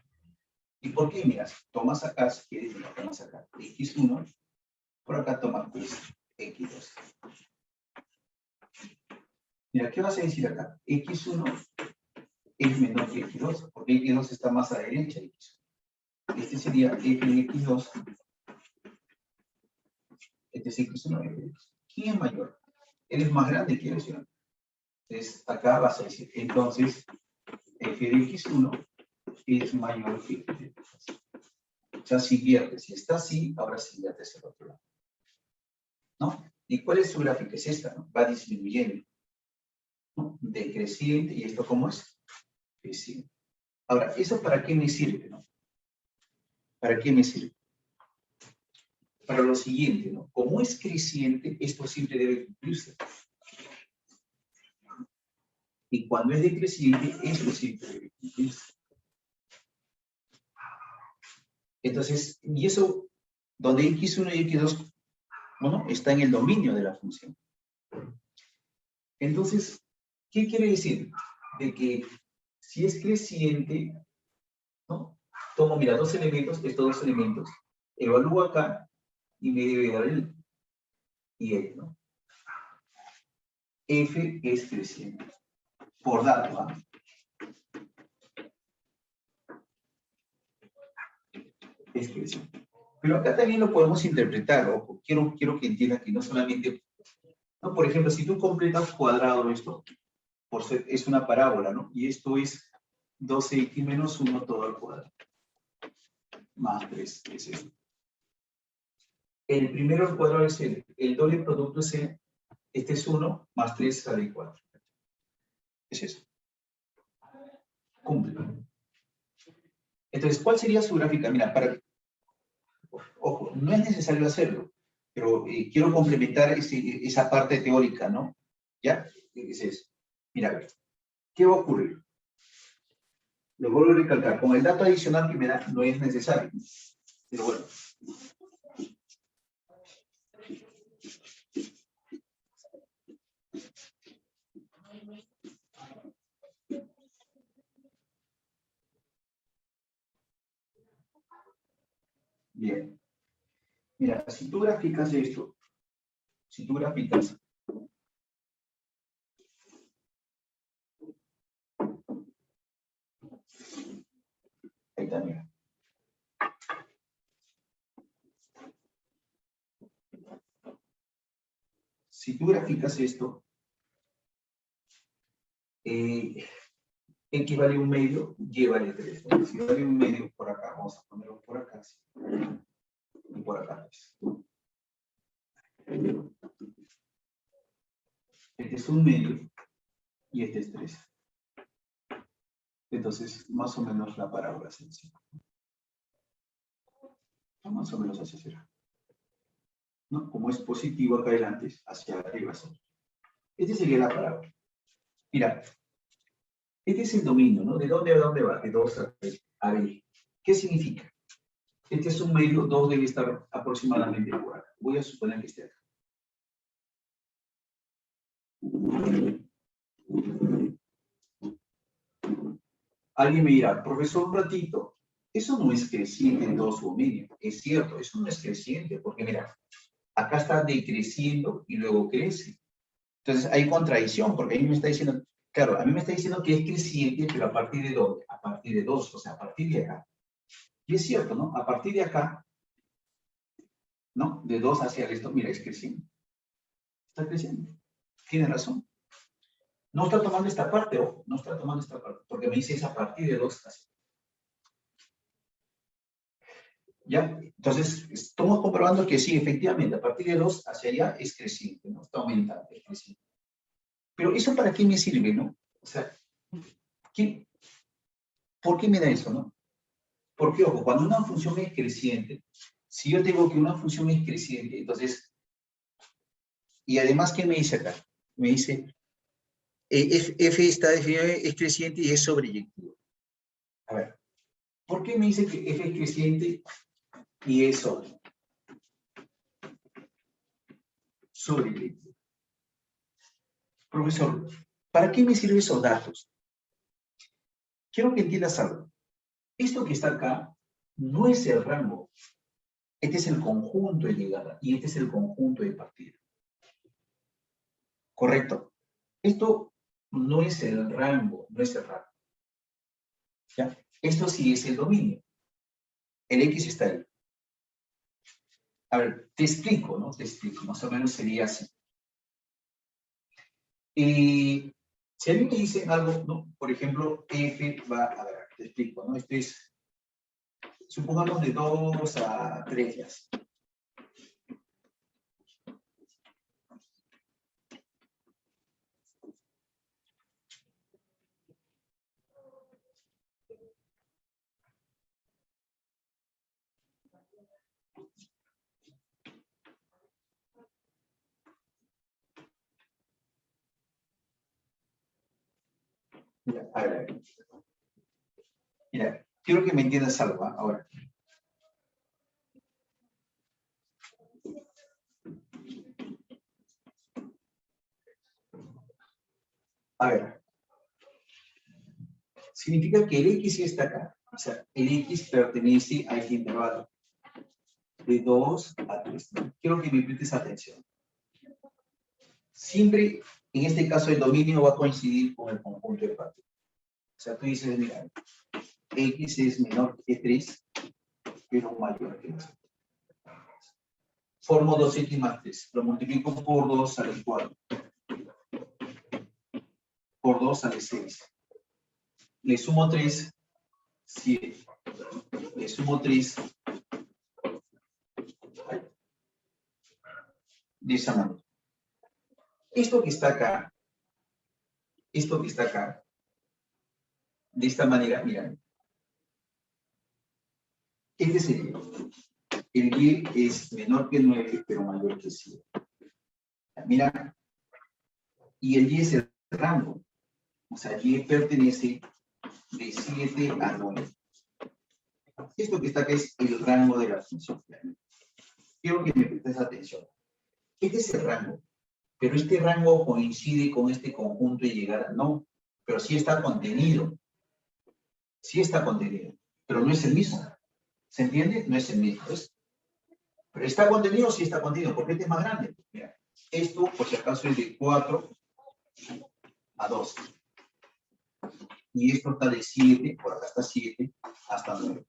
¿Y por qué? Mira, tomas acá, si quieres, lo tomas acá, x1, por acá tomas pues x2. Mira, ¿qué vas a decir acá? x1 es menor que x2, porque x2 está más a la derecha de x1. Este sería f de x2. Este es x1 de x2. ¿Quién es mayor? Él es más grande que x1. Entonces, acá vas a decir, entonces, f de x1 es mayor que f de x2. O sea, si inviertes, si está así, ahora sí inviertes el otro lado. ¿No? ¿Y cuál es su gráfica? Es esta, ¿no? Va disminuyendo, ¿no? Decreciente, ¿y esto cómo es? Creciente. Ahora, ¿eso para qué me sirve, no? ¿Para qué me sirve? Para lo siguiente, ¿no? Como es creciente, esto siempre debe cumplirse. Y cuando es decreciente, esto siempre debe cumplirse. Entonces, y eso, donde x1 y x2, bueno, está en el dominio de la función. Entonces, ¿qué quiere decir? De que si es creciente, ¿no? Tomo, mira, dos elementos, estos dos elementos, evalúo acá y me debe dar el y el, ¿no? F es creciente. Por dato, ¿ah? Es creciente. Pero acá también lo podemos interpretar, ojo. Quiero que entiendan que no solamente, ¿no? Por ejemplo, si tú completas cuadrado esto, por ser, es una parábola, ¿no? Y esto es 12x menos 1 todo al cuadrado. Más 3, es eso. El primero al cuadrado es el doble producto es el, este es 1, más 3 sale 4. Es eso. Cumple. Entonces, ¿cuál sería su gráfica? Mira, ojo, no es necesario hacerlo, pero quiero complementar esa parte teórica, ¿no? ¿Ya? Es eso. Mira, a ver, ¿qué va a ocurrir? Lo vuelvo a recalcar, con el dato adicional que me da no es necesario. Pero bueno. Bien. Mira, si tú graficas esto, si tú graficas, ahí está, mira. Si tú graficas esto, X vale 1/2, Y vale 3. Si vale 1/2 por acá, vamos a ponerlo por acá, ¿sí? Y por acá 3. Este es 1/2 y este es 3. Entonces, más o menos la parábola es así. Más o menos así será. ¿No? Como es positivo acá adelante, hacia arriba. Este sería la parábola. Mira, este es el dominio, ¿no? ¿De dónde a dónde va? De 2 a 3. A ver, ¿qué significa? Este es 1/2, 2 debe estar aproximadamente por acá. Voy a suponer que esté acá. Alguien me dirá, profesor, un ratito, eso no es creciente en 2 u medio. Es cierto, eso no es creciente, porque mira, acá está decreciendo y luego crece. Entonces hay contradicción, porque a mí me está diciendo, claro, a mí me está diciendo que es creciente, pero ¿a partir de dónde? A partir de 2, o sea, a partir de acá. Y es cierto, ¿no? A partir de acá, ¿no? De 2 hacia esto, mira, es creciendo. Está creciendo. Tiene razón. No está tomando esta parte, ojo, no está tomando esta parte, porque me dice es a partir de 2 hacia. ¿Ya? Entonces, estamos comprobando que sí, efectivamente, a partir de 2 hacia allá es creciente, ¿no? Está aumentando, es creciente. Pero ¿eso para qué me sirve, no? O sea, ¿por qué me da eso, no? Porque, ojo, cuando una función es creciente, si yo tengo que una función es creciente, entonces, y además, ¿qué me dice acá? Me dice, f está definido, es creciente y es sobreyectivo. A ver, ¿por qué me dice que f es creciente y es sobreyectivo? Profesor, ¿para qué me sirven esos datos? Quiero que entiendas algo. Esto que está acá no es el rango. Este es el conjunto de llegada y este es el conjunto de partida. ¿Correcto? Esto no es el rango, no es el rango. ¿Ya? Esto sí es el dominio. El X está ahí. A ver, te explico, ¿no? Te explico. Más o menos sería así. Si a mí me dicen algo, ¿no? Por ejemplo, f va, a ver, te explico, ¿no? Esto es, supongamos de 2 a 3 días. Mira, a ver. Mira, quiero que me entiendas algo, ¿eh? Ahora. A ver. Significa que el X está acá. O sea, el X pertenece a este intervalo. De 2 a 3. Quiero que me prestes atención. Siempre, en este caso, el dominio va a coincidir con el conjunto de partes. O sea, tú dices, mira, X es menor que 3, pero mayor que 2. Formo 2X más 3. Lo multiplico por 2 sale 4. Por 2 sale 6. Le sumo 3, 7. Le sumo 3. De esa manera. Esto que está acá, de esta manera, mira. Este sería, el Y es menor que 9, pero mayor que 7. Mira, y el Y es el rango. O sea, Y pertenece de 7 a 9. Esto que está acá es el rango de la función. Quiero que me prestes atención. Este es el rango, pero este rango coincide con este conjunto de llegada. No, pero sí está contenido. Sí está contenido, pero no es el mismo. ¿Se entiende? No es el mismo. Pero está contenido, sí está contenido, porque este es más grande. Mira, esto, por si acaso, es de 4 a 2. Y esto está de 7, por acá está 7, hasta 9.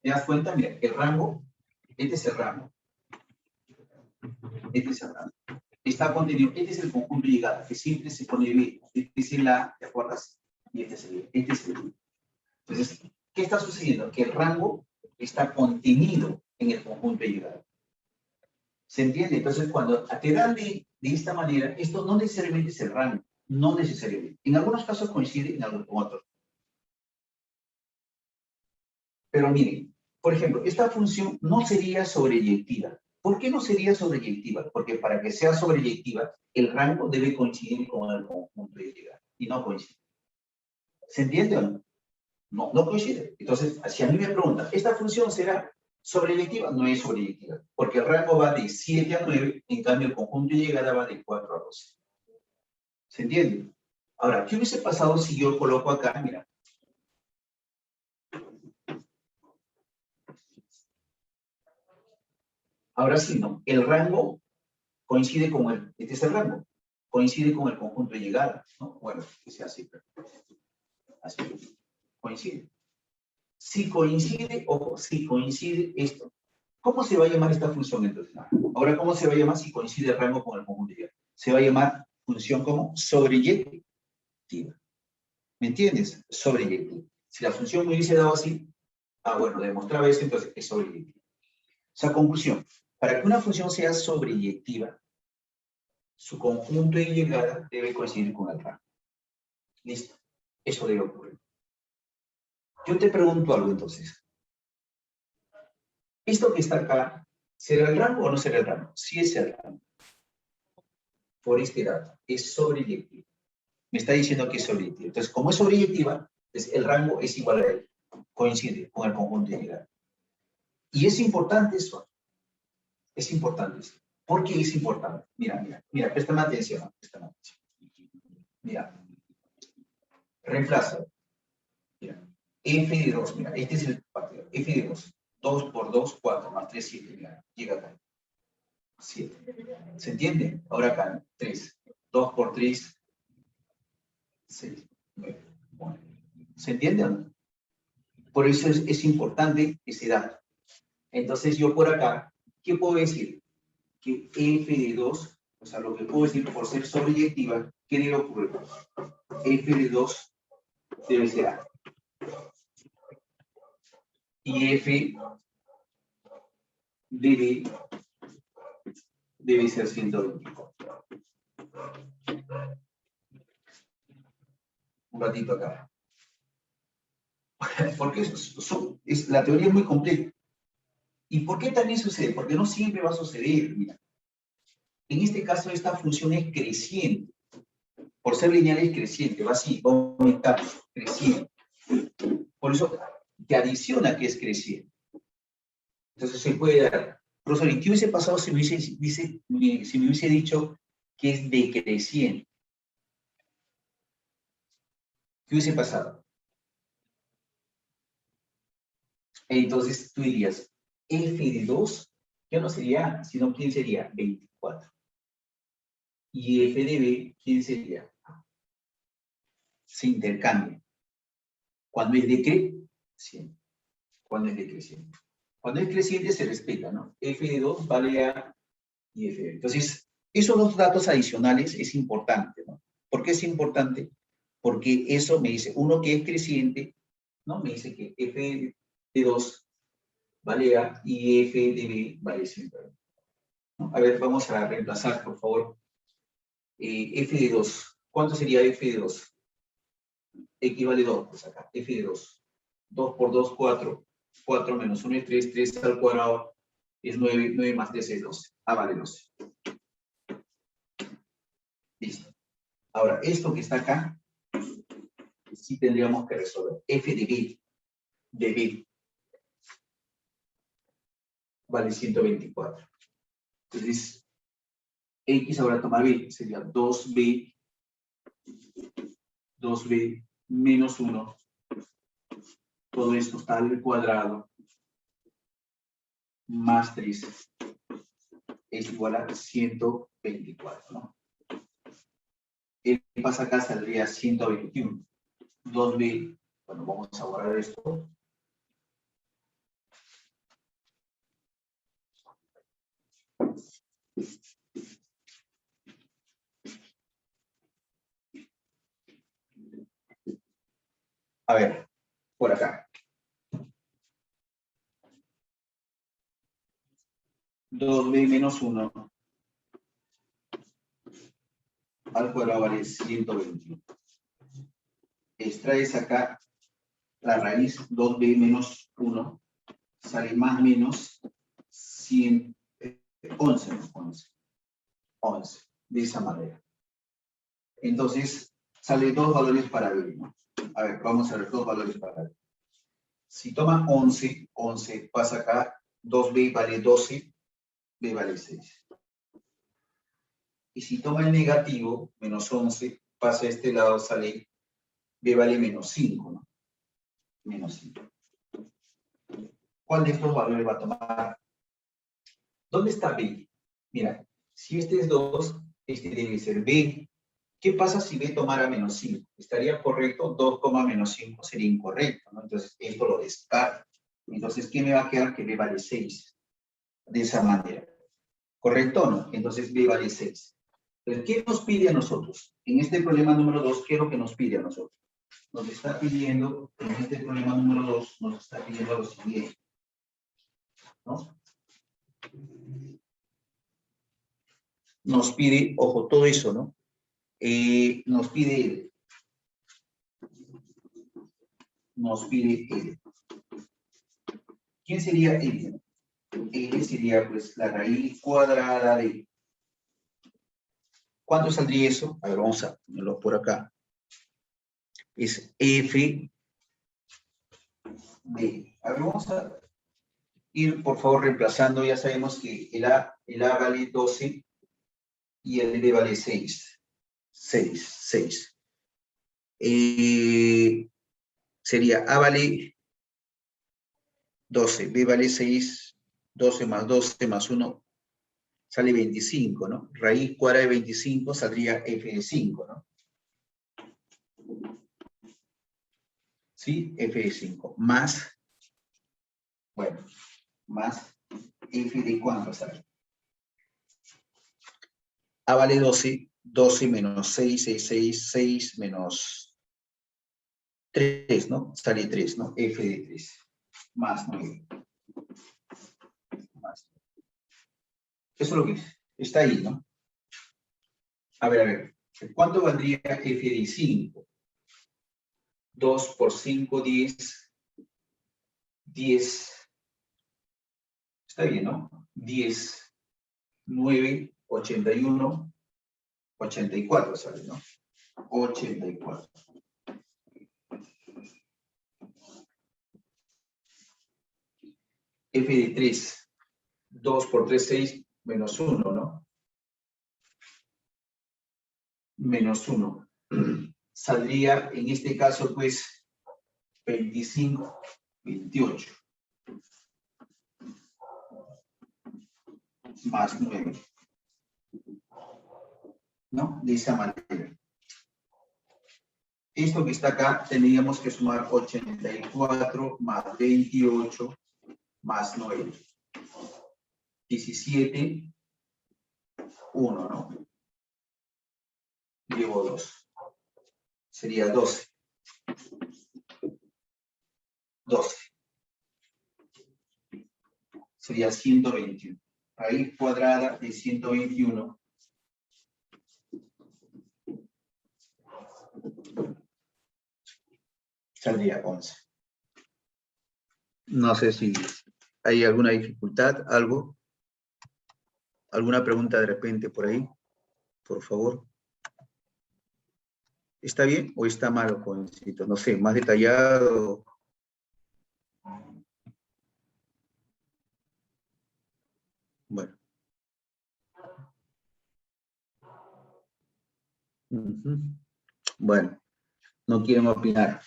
¿Te das cuenta? Mira, el rango, este es el rango. Este es el rango. Está contenido, este es el conjunto de llegada, que siempre se pone B. Este es el A, ¿te acuerdas? Y este es el B. Este es el B. Entonces, ¿qué está sucediendo? Que el rango está contenido en el conjunto de llegada. ¿Se entiende? Entonces, cuando te dan de esta manera, esto no necesariamente es el rango. No necesariamente. En algunos casos coincide, en algunos otros. Pero miren, por ejemplo, esta función no sería sobreyectiva. ¿Por qué no sería sobreyectiva? Porque para que sea sobreyectiva, el rango debe coincidir con el conjunto de llegada. Y no coincide. ¿Se entiende o no? No, no coincide. Entonces, si a mí me preguntan, ¿esta función será sobreyectiva? No es sobreyectiva. Porque el rango va de 7 a 9, en cambio el conjunto de llegada va de 4 a 12. ¿Se entiende? Ahora, ¿qué hubiese pasado si yo coloco acá, mira? Ahora sí, ¿no? El rango coincide con este es el rango, coincide con el conjunto de llegada, ¿no? Bueno, que sea así, pero así, coincide. Si coincide, ojo, si coincide esto, ¿cómo se va a llamar esta función entonces? Ahora, ¿cómo se va a llamar si coincide el rango con el conjunto de llegada? Se va a llamar función como sobreyectiva. ¿Me entiendes? Sobreyectiva. Si la función me hubiese dado así, bueno, demostraba eso, entonces es sobreyectiva. O sea, conclusión, para que una función sea sobreyectiva, su conjunto de llegada debe coincidir con el rango. Listo. Eso debe ocurrir. Yo te pregunto algo entonces. ¿Esto que está acá, será el rango o no será el rango? Sí es el rango. Por este dato, es sobreyectiva. Me está diciendo que es sobreyectiva. Entonces, como es sobreyectiva, el rango es igual a él. Coincide con el conjunto de llegada. Y es importante eso. Es importante eso. ¿Por qué es importante? Mira, préstame atención. Mira. Reemplaza. Mira. F de 2, mira, este es el partido. F de 2. 2 por 2, 4, más 3, 7. Mira, llega acá. 7. ¿Se entiende? Ahora acá, 3. 2 por 3, 6. 9. Bueno. ¿Se entiende o no? Por eso es importante ese dato. Entonces yo por acá, ¿qué puedo decir? Que F de 2 O sea, lo que puedo decir por ser sobreyectiva, ¿qué debe ocurrir? F de 2 debe ser A. Y F de B debe ser 124. Un ratito acá. Porque la teoría es muy completa. ¿Y por qué también sucede? Porque no siempre va a suceder. Mira. En este caso, esta función es creciente. Por ser lineal es creciente, va así, va aumentando, creciente. Por eso te adiciona que es creciente. Entonces se puede dar. Profesor, ¿y qué hubiese pasado si me hubiese dicho que es decreciente? ¿Qué hubiese pasado? Entonces tú dirías, f de 2 ya no sería A, sino ¿quién sería? 24. Y f de B, ¿quién sería? Se intercambia. Cuando es decreciente. Cuando es decreciente. Cuando es creciente se respeta, ¿no? F de 2 vale A y F de B. Entonces, esos dos datos adicionales es importante, ¿no? ¿Por qué es importante? Porque eso me dice, uno que es creciente, ¿no? Me dice que F de 2 vale A y F de B vale 120. ¿No? A ver, vamos a reemplazar, por favor. F de 2. ¿Cuánto sería F de 2? Equivale 2, pues acá. F de 2. 2 por 2, 4. 4 menos 1 es 3. 3 al cuadrado es 9. 9 más 3 es 12. A vale 12. Listo. Ahora, esto que está acá, sí tendríamos que resolver. F de B vale 124. Entonces, X ahora toma B, sería 2B menos 1. Todo esto está al cuadrado más 3 es igual a 124, ¿no? ¿Qué pasa acá? Saldría 121. 2B, bueno, vamos a borrar esto. A ver, por acá. 2B menos 1 al cuadrado vale 121. Extraes acá la raíz 2B menos 1, sale más menos 100, 11, de esa manera. Entonces, sale dos valores para B, ¿no? A ver, vamos a ver dos valores para B. Si toma 11, 11 pasa acá, 2B vale 12, B vale 6. Y si toma el negativo, menos 11, pasa a este lado, sale, B vale menos 5, ¿no? Menos 5. ¿Cuál de estos valores va a tomar? ¿Dónde está B? Mira, si este es 2, este debe ser B. ¿Qué pasa si B tomara menos 5? Estaría correcto, 2, menos 5 sería incorrecto, ¿no? Entonces, esto lo descarto. Entonces, ¿qué me va a quedar? Que B vale 6. De esa manera. ¿Correcto o no? Entonces, B vale 6. Entonces, ¿qué nos pide a nosotros? En este problema número 2, ¿qué es lo que nos pide a nosotros? Nos está pidiendo, en este problema número 2, nos está pidiendo lo siguiente, ¿no? Nos pide, ojo, todo eso, ¿no? Nos pide L. ¿Quién sería L? L sería, pues, la raíz cuadrada de... ¿Cuánto saldría eso? A ver, vamos a ponerlo por acá. Es F de... A ver, vamos a ir, por favor, reemplazando. Ya sabemos que el A vale 12 y el B vale 6. 6. Sería A vale 12, B vale 6, 12 más 1 sale 25, ¿no? Raíz cuadrada de 25 saldría F de 5, ¿no? ¿Sí? F de 5. Más, bueno, más F de cuánto sale. A vale 12, 12 menos 6, 6, 6, 6 menos 3, ¿no? Sale 3, ¿no? F de 3. Más 9. Más. Eso es lo que está ahí, ¿no? A ver. ¿Cuánto valdría F de 5? 2 por 5, 10. 10. Está bien, ¿no? 10. 9, 81, 84 sale, ¿no? 84. F de 3. 2 por 3, 6, menos 1, ¿no? Menos 1. Saldría, en este caso, pues, 25, 28. Más 9. ¿No? De esa manera. Esto que está acá, tendríamos que sumar 84 más 28 más 9. 17, 1, ¿no? Llevo 2. Sería 12. 12. Sería 121. Raíz cuadrada de 121. Saldría 11. No sé si hay alguna dificultad, algo. ¿Alguna pregunta de repente por ahí? Por favor. ¿Está bien o está mal, jovencito? No sé, más detallado. Bueno. Bueno, no quieren opinar.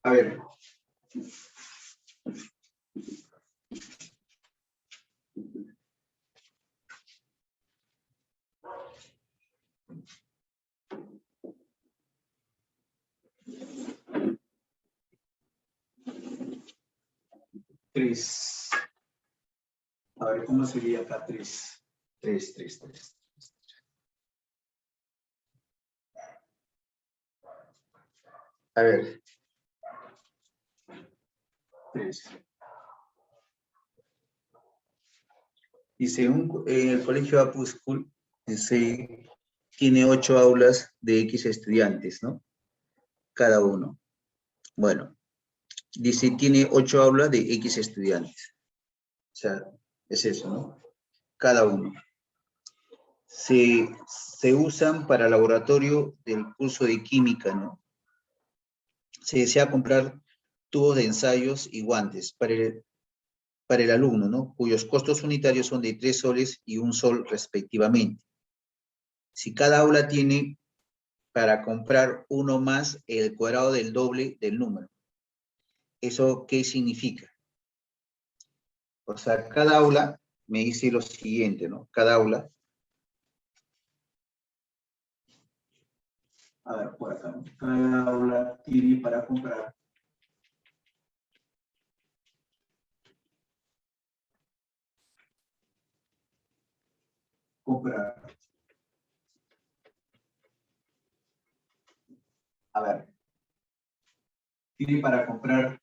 A ver. Tres. A ver, ¿cómo sería acá 3? 3, 3, 3. A ver. 3. Dice, el colegio Apu School tiene 8 aulas de X estudiantes, ¿no? Cada uno. Bueno, dice, tiene 8 aulas de X estudiantes. O sea, es eso, ¿no? Cada uno. Se usan para laboratorio del curso de química, ¿no? Se desea comprar tubos de ensayos y guantes para el alumno, ¿no? Cuyos costos unitarios son de 3 soles y 1 sol respectivamente. Si cada aula tiene para comprar uno más el cuadrado del doble del número. ¿Eso qué significa? O sea, cada aula me dice lo siguiente, ¿no? Cada aula. A ver, por acá, ¿no? Cada aula tiene para comprar a ver, tiene para comprar,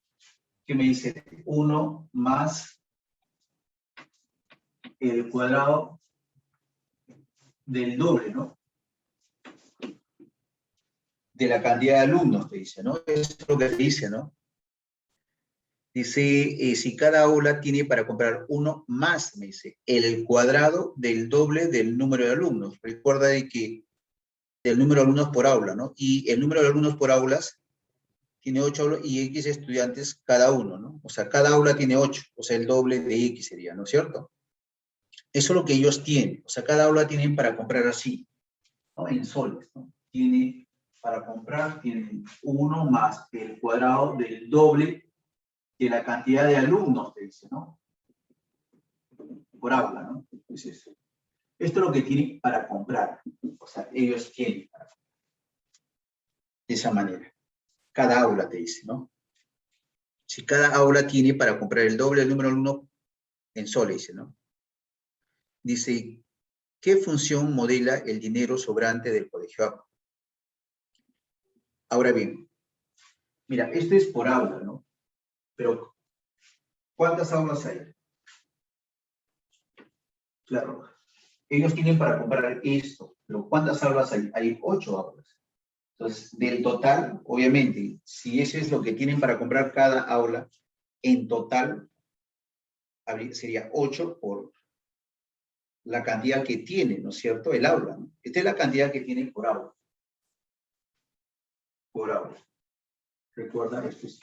¿qué me dice? 1 más el cuadrado del doble, ¿no? De la cantidad de alumnos, te dice, ¿no? Eso es lo que te dice, ¿no? Dice, si cada aula tiene para comprar uno más, me dice, el cuadrado del doble del número de alumnos. Recuerda de que del número de alumnos por aula, ¿no? Y el número de alumnos por aulas tiene 8 aulas y X estudiantes cada uno, ¿no? O sea, cada aula tiene 8, o sea, el doble de X sería, ¿no es cierto? Eso es lo que ellos tienen. O sea, cada aula tienen para comprar así, ¿no? En soles, ¿no? Tiene para comprar, tienen 1 más el cuadrado del doble de la cantidad de alumnos, te dice, ¿no? Por aula, ¿no? Es eso. Esto es lo que tienen para comprar. O sea, ellos tienen para comprar. De esa manera. Cada aula te dice, ¿no? Si cada aula tiene para comprar el doble del número de alumnos en soles, dice, ¿no? Dice, ¿qué función modela el dinero sobrante del colegio? Ahora bien, mira, esto es por aula, ¿no? Pero, ¿cuántas aulas hay? Claro, ellos tienen para comprar esto, pero ¿cuántas aulas hay? Hay 8 aulas. Entonces, del total, obviamente, si eso es lo que tienen para comprar cada aula, en total sería 8 por la cantidad que tiene, ¿no es cierto? El aula, ¿no? Esta es la cantidad que tienen por aula. Por aula. Recuerda, esto es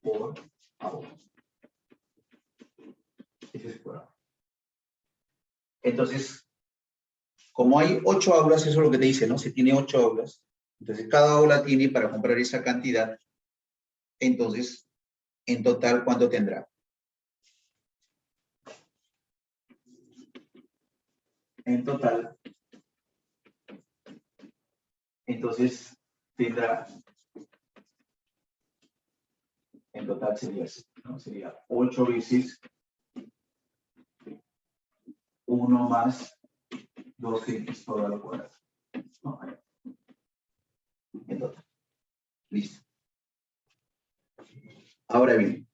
por aula. Eso es por aula. Entonces, como hay 8 aulas, eso es lo que te dice, ¿no? Si tiene 8 aulas, entonces cada aula tiene para comprar esa cantidad. Entonces, en total, ¿cuánto tendrá? En total, entonces tendrá, en total sería así, ¿no? Sería 8 veces 1 más 2x todo al cuadrado, ¿no? En total. Listo. Ahora bien,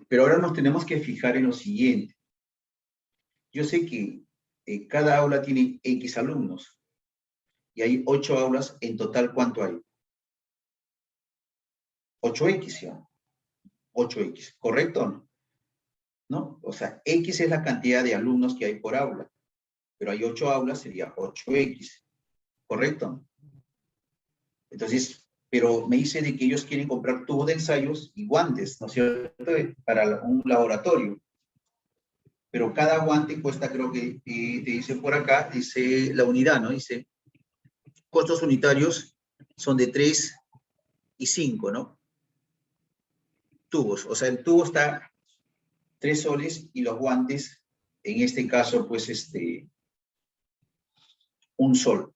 pero ahora nos tenemos que fijar en lo siguiente. Yo sé que cada aula tiene X alumnos y hay 8 aulas, en total, ¿cuánto hay? 8X, ¿ya? 8X, ¿correcto o no? ¿No? O sea, X es la cantidad de alumnos que hay por aula, pero hay 8 aulas, sería 8X, ¿correcto? Entonces, pero me dice de que ellos quieren comprar tubos de ensayos y guantes, ¿no es cierto? Para un laboratorio. Pero cada guante cuesta, creo que te dice por acá, dice la unidad, ¿no? Dice, costos unitarios son de 3 y 5, ¿no? Tubos, o sea, el tubo está 3 soles y los guantes, en este caso, pues, 1 sol.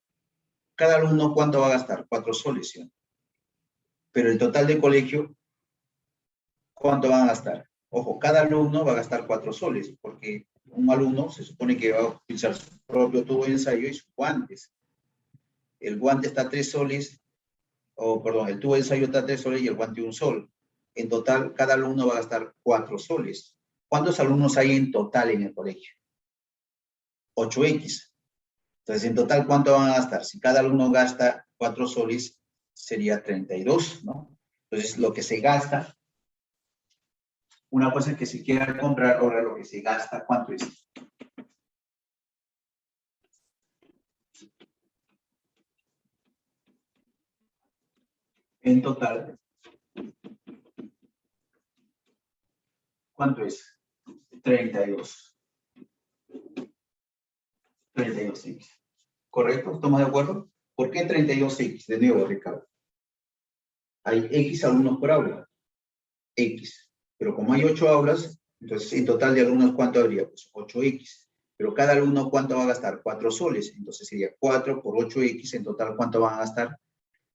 Cada alumno, ¿cuánto va a gastar? 4 soles, ¿sí? Pero el total de colegio, ¿cuánto van a gastar? Ojo, cada alumno va a gastar 4 soles, porque un alumno se supone que va a utilizar su propio tubo de ensayo y sus guantes. El guante está 3 soles, perdón, el tubo de ensayo está 3 soles y el guante 1 sol. En total, cada alumno va a gastar 4 soles. ¿Cuántos alumnos hay en total en el colegio? 8X. Entonces, en total, ¿cuánto van a gastar? Si cada alumno gasta 4 soles, sería 32, ¿no? Entonces, lo que se gasta, una cosa es que se quiera comprar, ahora lo que se gasta, ¿cuánto es? En total, ¿cuánto es? 32. 32X. ¿Correcto? ¿Estamos de acuerdo? ¿Por qué 32X? De nuevo, Ricardo. Hay X alumnos por aula. X. Pero como hay 8 aulas, entonces en total de alumnos, ¿cuánto habría? Pues 8X. Pero cada alumno, ¿cuánto va a gastar? 4 soles. Entonces sería 4 por 8X. En total, ¿cuánto van a gastar?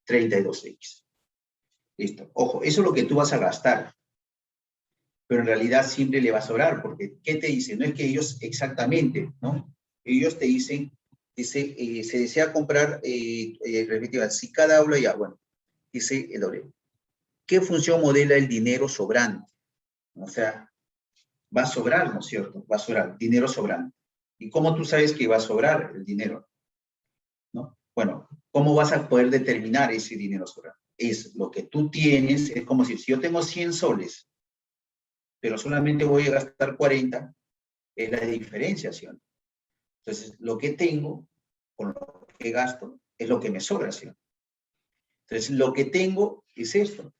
32X. Listo. Ojo, eso es lo que tú vas a gastar. Pero en realidad siempre le va a sobrar, porque ¿qué te dicen? No es que ellos exactamente, ¿no? Ellos te dicen, dice, se desea comprar, si cada aula ya, bueno, dice el doble. ¿Qué función modela el dinero sobrante? O sea, va a sobrar, ¿no es cierto? Va a sobrar, dinero sobrante. ¿Y cómo tú sabes que va a sobrar el dinero? ¿No? Bueno, ¿cómo vas a poder determinar ese dinero sobrante? Es lo que tú tienes, es como si yo tengo 100 soles, pero solamente voy a gastar 40, es la diferenciación. Entonces, lo que tengo con lo que gasto es lo que me sobra, ¿sí? Entonces, lo que tengo es esto.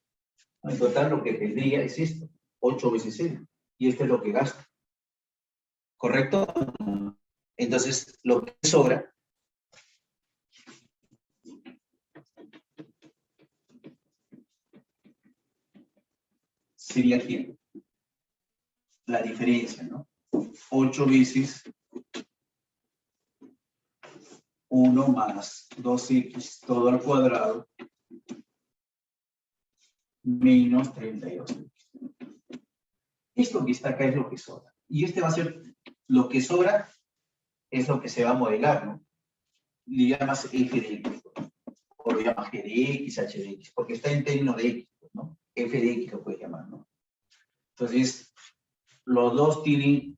En total, lo que tendría es esto, 8 veces 6. Y esto es lo que gasto. ¿Correcto? Entonces, lo que sobra sería ¿quién? La diferencia, ¿no? 8 veces 1 más 2x todo al cuadrado menos 32x. Esto que está acá es lo que sobra. Y este va a ser lo que sobra, es lo que se va a modelar, ¿no? Le llamas f de x, o lo llamas g de x, h de x, porque está en términos de x, ¿no? F de x lo puedes llamar, ¿no? Entonces, los dos tienen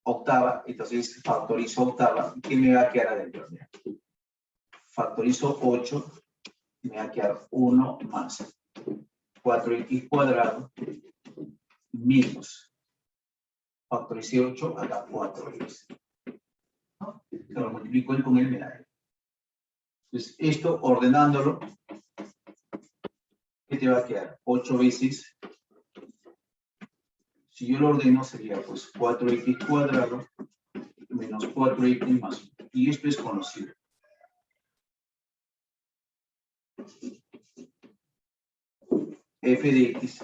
octava, entonces factorizo octava, ¿qué me va a quedar adentro? Factorizo 8, me va a quedar 1 más 4x cuadrado menos factoricé 8 a la 4x. ¿No? Lo multiplico con el me da. Entonces, esto ordenándolo, ¿qué te va a quedar? 8 veces. Si yo lo ordeno, sería pues 4x cuadrado menos 4x más 1. Y esto es conocido. F de x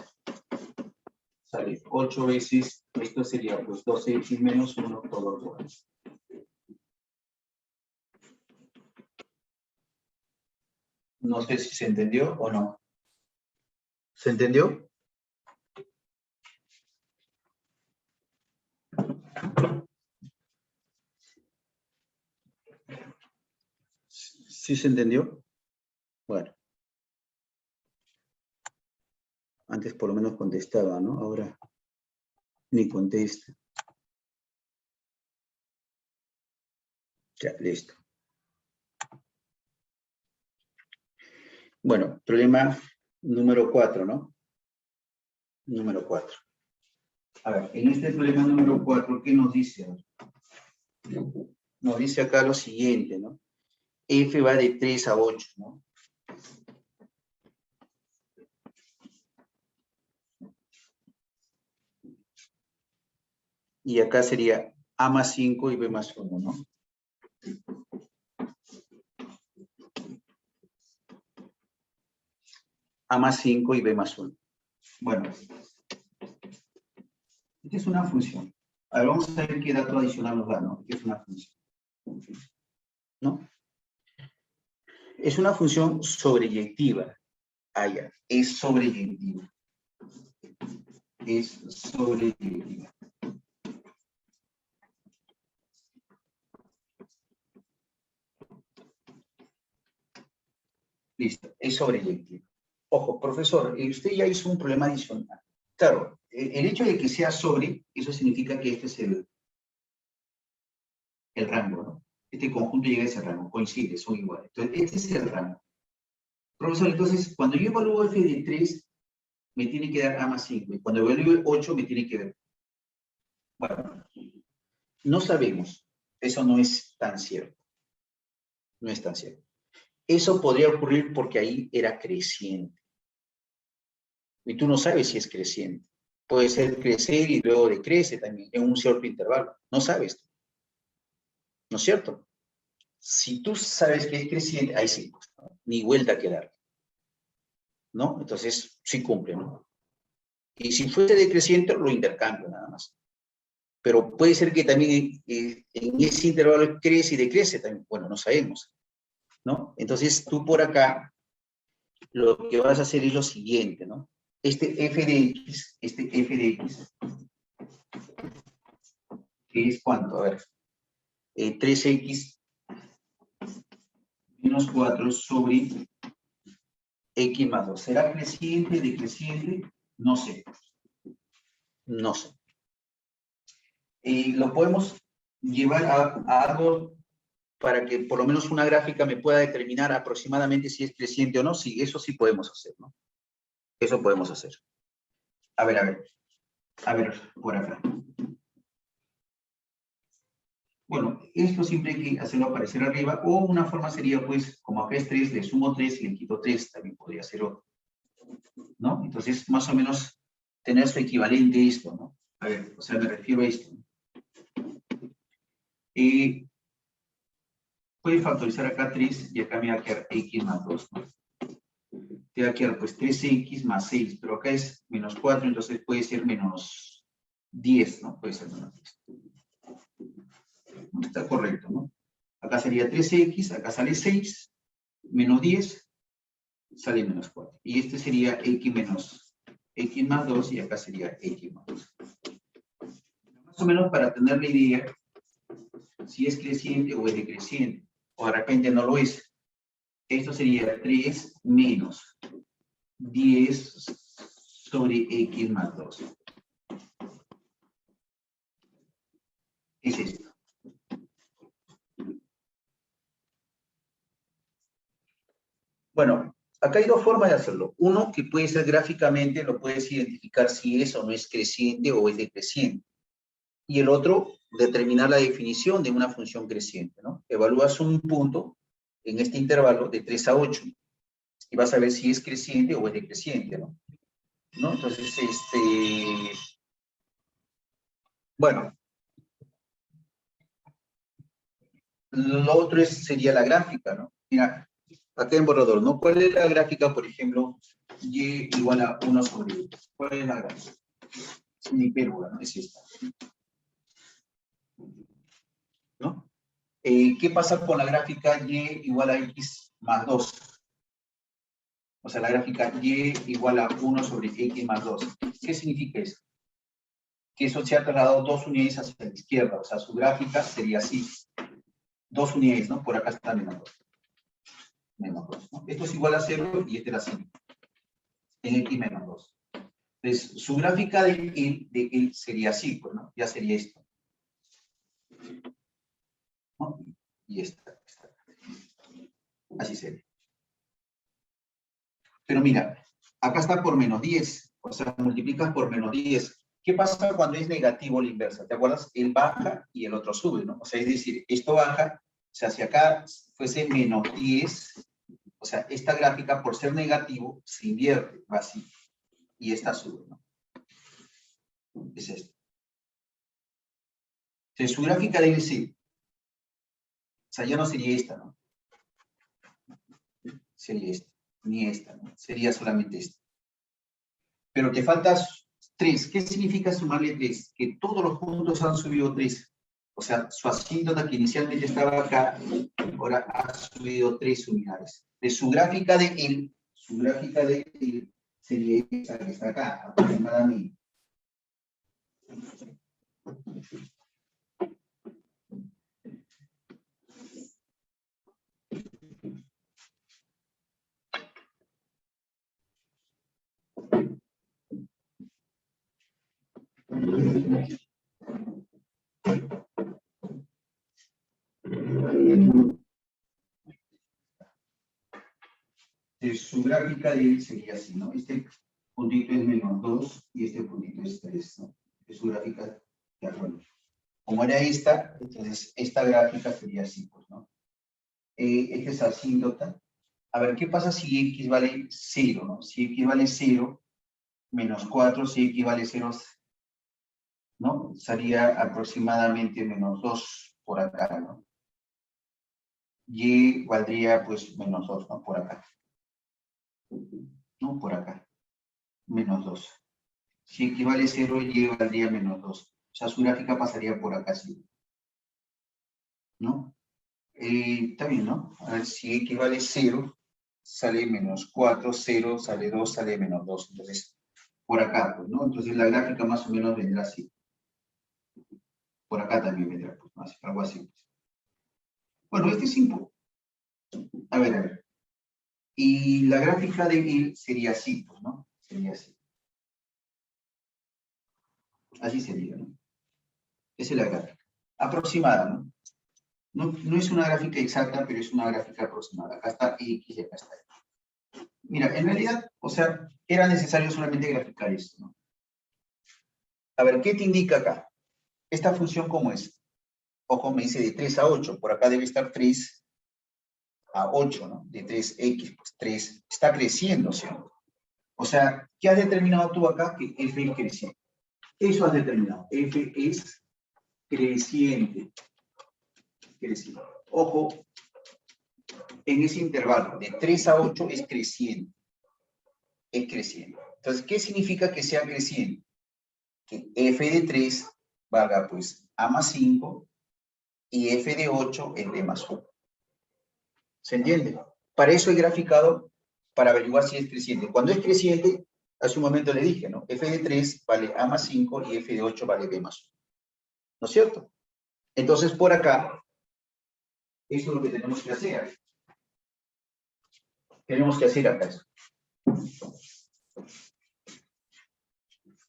sale 8 veces, esto sería pues 12x menos 1 todo lo demás. No sé si se entendió o no. ¿Se entendió? ¿Sí se entendió? Bueno. Antes por lo menos contestaba, ¿no? Ahora ni contesta. Ya, listo. Bueno, problema número 4, ¿no? Número 4. A ver, en este problema número 4, ¿qué nos dice? Nos dice acá lo siguiente, ¿no? F va de 3 a 8, ¿no? Y acá sería A más 5 y B más 1, ¿no? A más 5 y B más 1. Bueno, esta es una función. A ver, vamos a ver qué dato adicional nos da, ¿no? ¿Qué es una función? ¿No? Es una función sobreyectiva. Ah, ya. Es sobreyectiva. Es sobreyectiva. Listo, es sobreyectiva. Ojo, profesor, usted ya hizo un problema adicional. Claro, el hecho de que sea sobre, eso significa que este es el rango, ¿no? Este conjunto llega a ese rango, coincide, son iguales. Entonces, este es el rango. Profesor, entonces, cuando yo evalúo f de 3, me tiene que dar A más 5. Y cuando evalúo 8, me tiene que dar. Bueno, no sabemos. Eso no es tan cierto. No es tan cierto. Eso podría ocurrir porque ahí era creciente. Y tú no sabes si es creciente. Puede ser crecer y luego decrece también en un cierto intervalo. No sabes. ¿No es cierto? Si tú sabes que es creciente, ahí sí, pues, ¿no? Ni vuelta que dar. ¿No? Entonces, sí cumple, ¿no? Y si fuese decreciente, lo intercambio nada más. Pero puede ser que también en ese intervalo crece y decrece también. Bueno, no sabemos, ¿no? Entonces, tú por acá, lo que vas a hacer es lo siguiente, ¿no? Este f de x, ¿qué es cuánto? A ver, 3x menos 4 sobre x más 2. ¿Será creciente, decreciente? No sé. No sé. Lo podemos llevar a algo para que por lo menos una gráfica me pueda determinar aproximadamente si es creciente o no. Sí, eso sí podemos hacer, ¿no? Eso podemos hacer. A ver, por acá. Bueno, esto siempre hay que hacerlo aparecer arriba, o una forma sería, pues, como acá es 3, le sumo 3 y le quito 3, también podría ser otro, ¿no? Entonces, más o menos, tener su equivalente a esto, ¿no? A ver, o sea, me refiero a esto. Puede factorizar acá 3 y acá me va a quedar x más 2, ¿no? Te va a quedar, pues, 3x más 6, pero acá es menos 4, entonces puede ser menos 10, ¿no? Puede ser menos 10. Está correcto, ¿no? Acá sería 3x, acá sale 6, menos 10, sale menos 4. Y este sería x más 2 y acá sería x más 2. o menos para tener la idea si es creciente o es decreciente, o de repente no lo es. Esto sería 3 menos 10 sobre x más 2. Es esto. Bueno, acá hay dos formas de hacerlo. Uno, que puede ser gráficamente, lo puedes identificar si es o no es creciente o es decreciente. Y el otro, determinar la definición de una función creciente, ¿no? Evalúas un punto en este intervalo de 3 a 8 y vas a ver si es creciente o es decreciente, ¿no? Entonces, bueno, lo otro sería la gráfica, ¿no? Mira, acá en borrador, ¿no? ¿Cuál es la gráfica, por ejemplo, y igual a 1 sobre y? ¿Cuál es la gráfica? Es una hipérbola, ¿no? Es esta. ¿No? ¿Qué pasa con la gráfica y igual a x más 2? O sea, la gráfica y igual a 1 sobre x más 2. ¿Qué significa eso? Que eso se ha trasladado 2 unidades hacia la izquierda. O sea, su gráfica sería así. 2 unidades, ¿no? Por acá está menos 2. Menos 2, ¿no? Esto es igual a 0 y este era 5. En x menos 2. Entonces, su gráfica de él sería así, pues, ¿no? Ya sería esto. ¿No? Y esta. Así sería. Pero mira, acá está por menos 10. O sea, multiplicas por menos 10. ¿Qué pasa cuando es negativo la inversa? ¿Te acuerdas? Él baja y el otro sube, ¿no? O sea, es decir, esto baja, o sea, si acá fuese menos 10, o sea, esta gráfica, por ser negativo, se invierte, va así. Y esta sube, ¿no? Es esto. Entonces, su gráfica debe ser, o sea, ya no sería esta, ¿no? Sería esta, ni esta, ¿no? Sería solamente esta. Pero te faltas 3. ¿Qué significa sumarle 3? Que todos los puntos han subido 3. O sea, su asíntota que inicialmente estaba acá, ahora ha subido 3 unidades. De su gráfica de él sería esta que está acá, aproximadamente. Su gráfica de él sería así, ¿no? Este puntito es menos 2 y este puntito es 3, ¿no? Es su gráfica de acuerdo. Como era esta, entonces esta gráfica sería así, pues, ¿no? Este es asíntota. A ver, ¿qué pasa si x vale 0, ¿no? Si x vale 0, menos 4, si x vale 0, ¿no? Sería aproximadamente menos 2 por acá, ¿no? Y valdría, pues, menos 2, ¿no? Por acá. ¿No? Por acá. Menos 2. Si x vale 0, y valdría menos 2. O sea, su gráfica pasaría por acá, sí. ¿No? Está bien, ¿no? A ver, si x vale 0, sale menos 4, 0, sale 2, sale menos 2. Entonces, por acá, pues, ¿no? Entonces la gráfica más o menos vendrá así. Por acá también vendrá, pues, ¿no? Algo así. Pues. Bueno, este es simple. A ver. Y la gráfica de él sería así, pues, ¿no? Sería así. Así sería, ¿no? Esa es la gráfica. Aproximada, ¿no? No es una gráfica exacta, pero es una gráfica aproximada. Acá está X y acá está Y. Mira, en realidad, o sea, era necesario solamente graficar esto, ¿no? A ver, ¿qué te indica acá? Esta función, ¿cómo es? Ojo, me dice de 3 a 8. Por acá debe estar 3 a 8, ¿no? De 3x, pues 3. Está creciendo, ¿sí? O sea, ¿qué has determinado tú acá? Que f es creciente. Eso has determinado. F es creciente. Creciente. Ojo, en ese intervalo de 3 a 8 es creciente. Es creciente. Entonces, ¿qué significa que sea creciente? Que f de 3 valga pues a más 5 y f de 8 es b más 1. ¿Se entiende? Para eso he graficado para averiguar si es creciente. Cuando es creciente, hace un momento le dije, ¿no? F de 3 vale a más 5 y f de 8 vale b más 1. ¿no es cierto? Entonces, por acá, eso es lo que tenemos que hacer. Tenemos que hacer acá eso.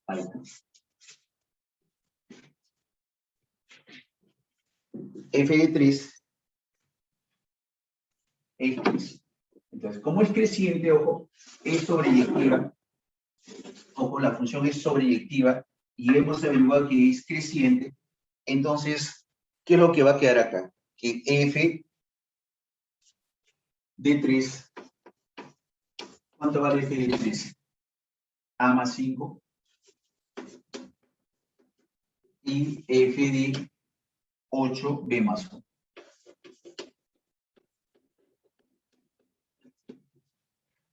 Ahí está. F de 3 es 3. Entonces, como es creciente, ojo, es sobreyectiva. Ojo, la función es sobreyectiva y hemos averiguado que es creciente. Entonces, ¿qué es lo que va a quedar acá? Que F de 3, ¿cuánto vale F de 3? A más 5 y F de 8, B más 1.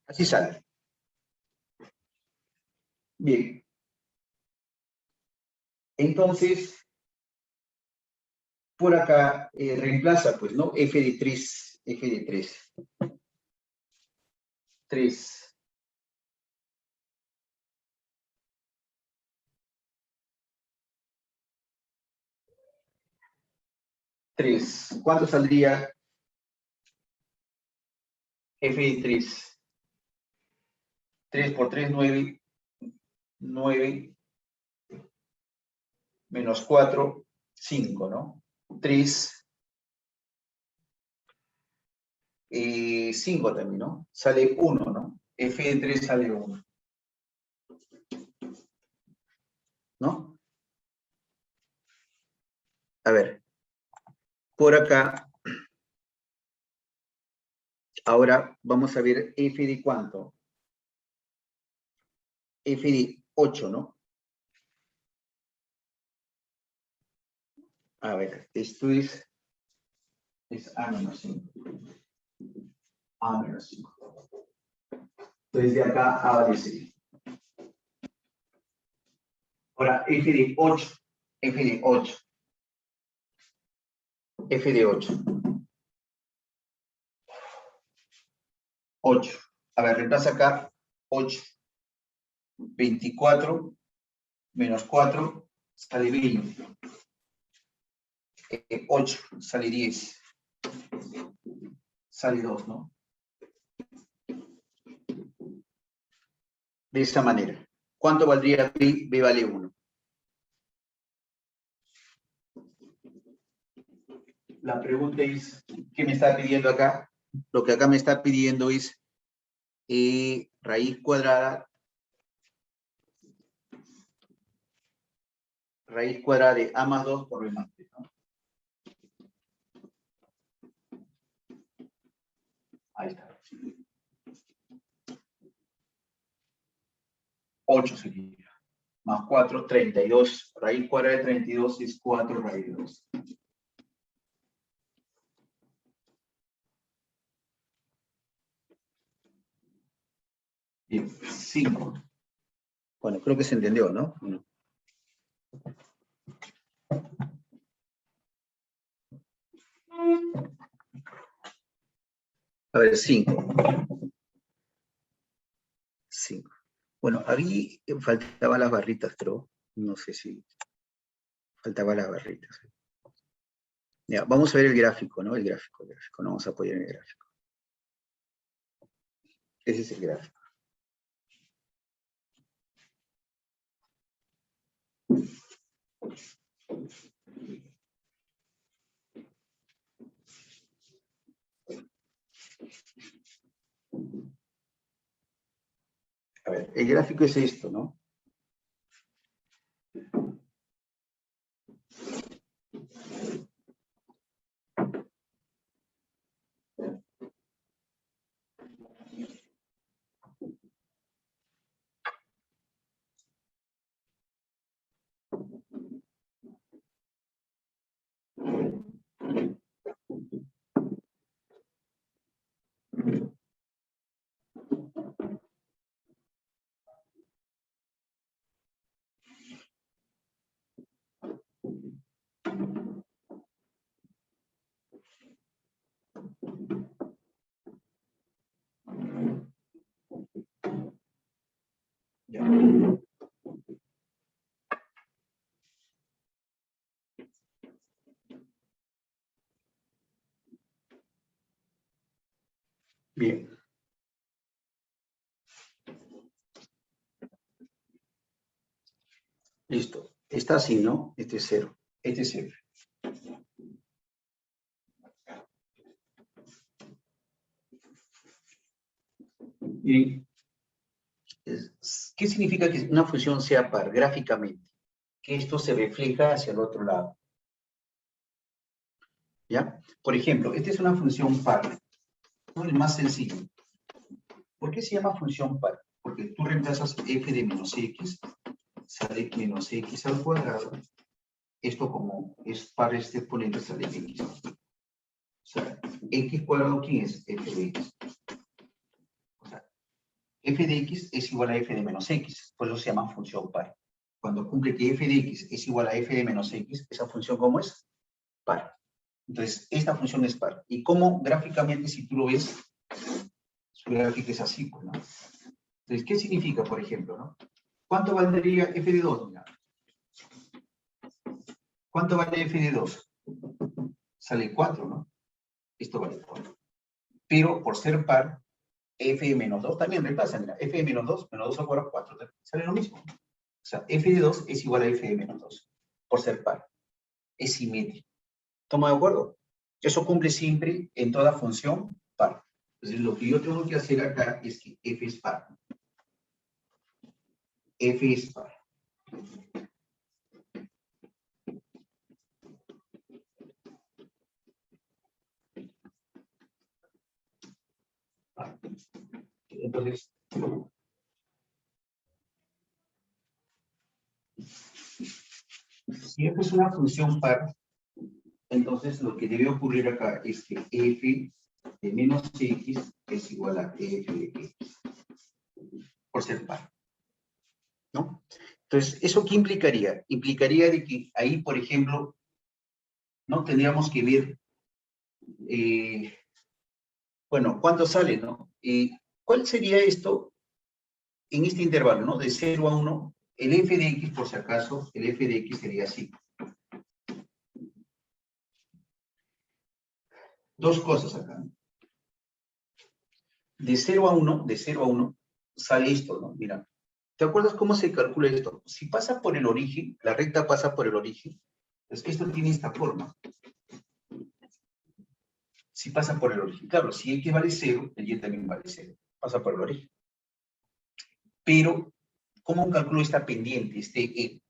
Así sale. Bien. Entonces, por acá reemplaza, pues, ¿no? F de 3, F de 3. 3. 3. ¿Cuánto saldría F de 3? 3 por 3, 9. 9 menos 4, 5, ¿no? 3, 5 también, ¿no? Sale 1, ¿no? F de 3 sale 1. ¿No? A ver, por acá, ahora vamos a ver F de cuánto. F de 8, ¿no? A ver, esto es A menos 5. A menos 5. Entonces de acá a vale 6. Ahora, F de 8. F de 8. F de 8. 8. A ver, reemplaza acá 8. 24 menos 4 sale 20. 8 sale 10. Sale 2, ¿no? De esta manera. ¿Cuánto valdría B? B vale 1. La pregunta es, ¿qué me está pidiendo acá? Lo que acá me está pidiendo es raíz cuadrada de A más 2 por B más 3, ¿no? Ahí está. 8 sería. Más 4, 32. Raíz cuadrada de 32 es 4 raíz de 2. Bien, 5. Bueno, creo que se entendió, ¿no? A ver, 5. 5. Bueno, ahí faltaban las barritas, creo. No sé si faltaban las barritas. Ya, vamos a ver el gráfico, ¿no? El gráfico. No vamos a apoyar el gráfico. Ese es el gráfico. A ver, el gráfico es esto, ¿no? Ya. Listo. Está así, ¿no? Este es 0. Este es F. Y, ¿qué significa que una función sea par gráficamente? Que esto se refleja hacia el otro lado. ¿Ya? Por ejemplo, esta es una función par. ¿No? El más sencillo. ¿Por qué se llama función par? Porque tú reemplazas f de menos x, sale menos x al cuadrado. Esto como es par este exponente sale x. O sea, x cuadrado, ¿quién es? F de x. O sea, f de x es igual a f de menos x. Por eso se llama función par. Cuando cumple que f de x es igual a f de menos x, esa función ¿cómo es? Par. Entonces, esta función es par. ¿Y cómo gráficamente, si tú lo ves, su gráfica es así, pues, ¿no? Entonces, ¿qué significa, por ejemplo, no? ¿Cuánto valdría f de 2? Mira. ¿Cuánto vale f de 2? Sale 4, ¿no? Esto vale 4. Pero por ser par, f de menos 2 también reemplaza, mira, f de menos 2 al cuadrado 4, sale lo mismo. O sea, f de 2 es igual a f de menos 2, por ser par. Es simétrico. ¿Estamos de acuerdo? Eso cumple siempre en toda función par. Entonces, lo que yo tengo que hacer acá es que f es par. F es par. Entonces, si f es una función par, entonces lo que debe ocurrir acá es que f de menos x es igual a f de x, por ser par, ¿no? Entonces, ¿eso qué implicaría? Implicaría de que ahí, por ejemplo, no tendríamos que ver, bueno, ¿cuánto sale, no? ¿Cuál sería esto en este intervalo, no? De 0 a 1, el f de x, por si acaso, el f de x sería así. Dos cosas acá, ¿no? De 0 a 1, sale esto, ¿no? Mira, ¿te acuerdas cómo se calcula esto? Si pasa por el origen, la recta pasa por el origen, es que esto tiene esta forma. Si pasa por el origen, claro, si x vale 0, el y también vale 0, pasa por el origen. Pero, ¿cómo calculo esta pendiente, este e?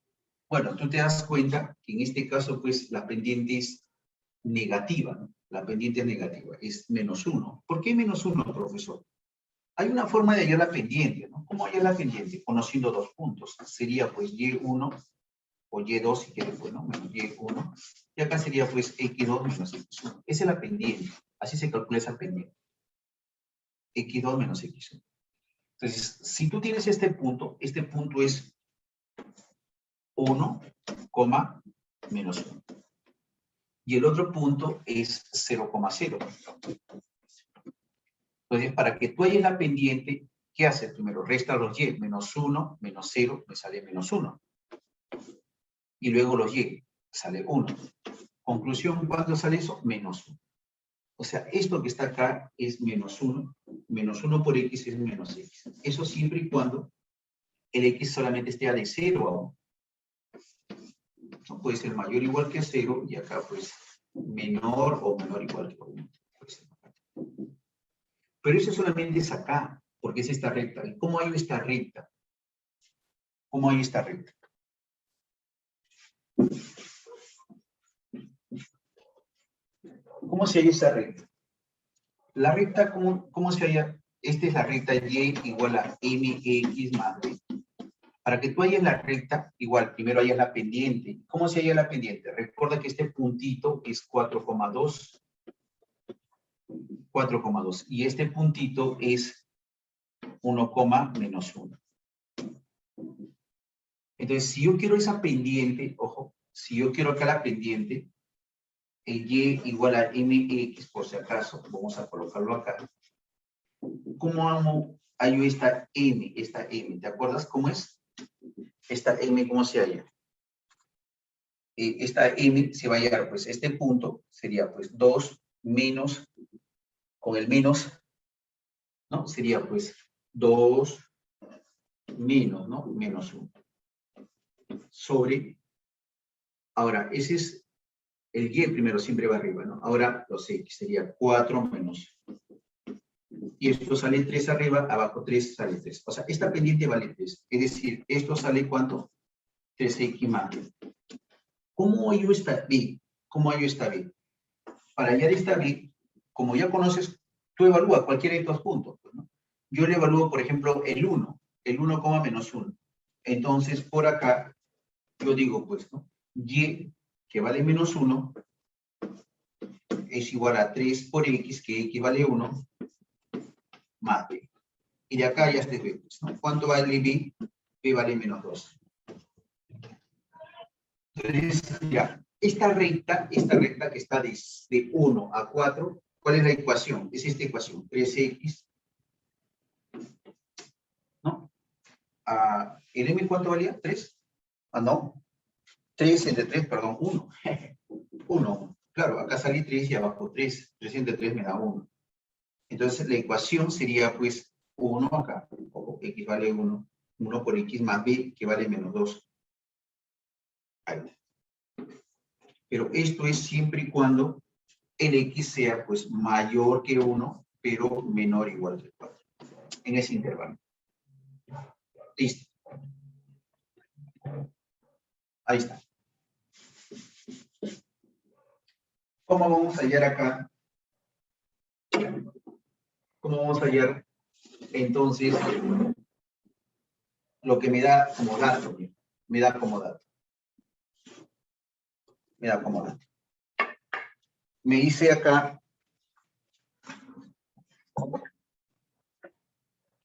Bueno, tú te das cuenta que en este caso, pues, la pendiente es negativa, ¿no? La pendiente es negativa, es menos 1. ¿Por qué menos 1, profesor? Hay una forma de hallar la pendiente, ¿no? ¿Cómo hallar la pendiente? Conociendo dos puntos. Sería, pues, y1 o y2, si quieres, pues, ¿no? Menos y1. Y acá sería, pues, x2 menos x1. Esa es la pendiente. Así se calcula esa pendiente. x2 menos x1. Entonces, si tú tienes este punto es 1, menos 1. Y el otro punto es 0,0. Entonces, para que tú halles la pendiente, ¿qué haces? Primero, resta los y. Menos 1, menos 0, me sale menos 1. Y luego los y, sale 1. Conclusión, ¿cuánto sale eso? Menos 1. O sea, esto que está acá es menos 1. Menos 1 por x es menos x. Eso siempre y cuando el x solamente esté de 0 a 1. No puede ser mayor o igual que 0 y acá pues menor o menor o igual que 1. Pero eso solamente es acá, porque es esta recta. ¿Y cómo hay esta recta? ¿Cómo hay esta recta? ¿Cómo se halla esta recta? La recta, ¿cómo se halla? Esta es la recta y igual a mx más b. Para que tú halles la recta, igual, primero hallas la pendiente. ¿Cómo se halla la pendiente? Recuerda que este puntito es 4,2. 4,2. Y este puntito es 1, menos 1. Entonces, si yo quiero esa pendiente, ojo, si yo quiero acá la pendiente, el y igual a mx, por si acaso, vamos a colocarlo acá. ¿Cómo hallo esta m? ¿Te acuerdas cómo es? Esta m, ¿cómo se halla? Esta m se va a hallar, pues este punto sería pues 2 menos, con el menos, ¿no? Sería pues 2 menos, ¿no? Menos 1. sobre, ahora, ese es el y primero, siempre va arriba, ¿no? Ahora los x sería 4 menos. Y esto sale 3 arriba, abajo 3 sale 3. O sea, esta pendiente vale 3. Es decir, esto sale ¿cuánto? 3x más b. ¿Cómo hallo esta b? ¿Cómo hallo esta b? Para hallar esta b, como ya conoces, tú evalúas cualquiera de estos puntos, pues, ¿no? Yo le evalúo, por ejemplo, el 1 menos 1. Entonces, por acá, yo digo, pues, ¿no? Y, que vale menos 1, es igual a 3 por x, que equivale a 1, más b. Y de acá ya estés b, pues, ¿no? ¿Cuánto vale b? B vale menos 2. Entonces, ya, esta recta que está de 1 a 4, ¿cuál es la ecuación? Es esta ecuación, 3x, ¿no? ¿El m cuánto valía? ¿3? No. 3 entre 3, perdón, 1. 1. Claro, acá salí 3 y abajo 3. 3 entre 3 me da 1. Entonces, la ecuación sería, pues, 1 acá, o x vale 1. 1 por x más b, que vale menos 2. Ahí está. Pero esto es siempre y cuando el x sea, pues, mayor que 1, pero menor o igual que 4. En ese intervalo. Listo. Ahí está. ¿Cómo vamos a hallar acá? ¿Cómo vamos a hallar, entonces, lo que me da como dato? Me da como dato. Me dice acá,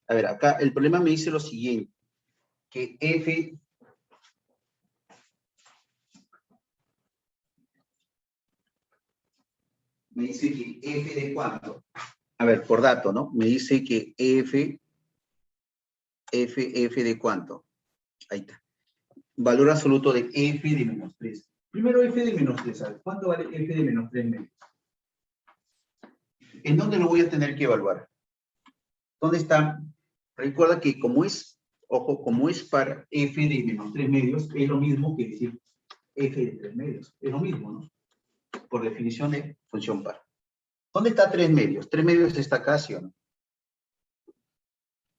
a ver, acá el problema me dice lo siguiente, que f me dice que f de cuánto. A ver, por dato, ¿no? Me dice que f de cuánto. Ahí está. Valor absoluto de f de menos 3. Primero f de menos 3, ¿sabes? ¿Cuánto vale f de menos 3 medios? ¿En dónde lo voy a tener que evaluar? ¿Dónde está? Recuerda que como es, ojo, como es para f de menos 3 medios, es lo mismo que decir f de 3 medios. Es lo mismo, ¿no? Por definición de función par. ¿Dónde está 3 medios? 3 medios está acá, ¿sí o no?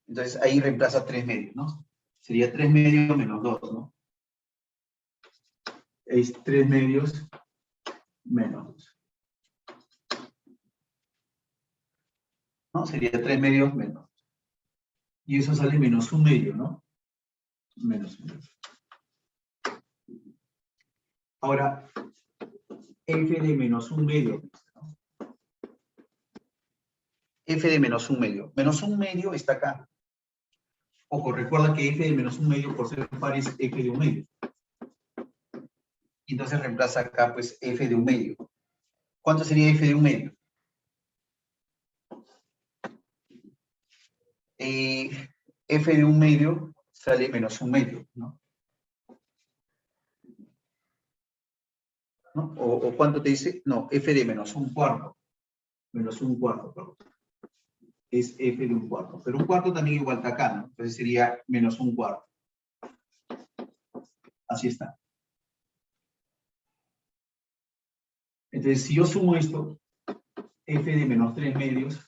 Entonces ahí reemplaza 3 medios, ¿no? Sería 3 medios menos 2, ¿no? Es 3 medios menos 2. ¿No? Sería 3 medios menos. Y eso sale menos 1 medio, ¿no? Menos 1 medio. Ahora, f de menos 1 medio, ¿no? F de menos 1 medio. Menos 1 medio está acá. Ojo, recuerda que f de menos 1 medio por ser par es f de 1 medio. Y entonces reemplaza acá, pues, f de 1 medio. ¿Cuánto sería f de 1 medio? F de 1 medio sale menos 1 medio, ¿no? ¿No? ¿O cuánto te dice? No, f de menos 1 cuarto. Menos 1 cuarto, perdón. Es f de 1 cuarto. Pero 1 cuarto también igual está acá, ¿no? Entonces sería menos 1 cuarto. Así está. Entonces, si yo sumo esto, f de menos 3 medios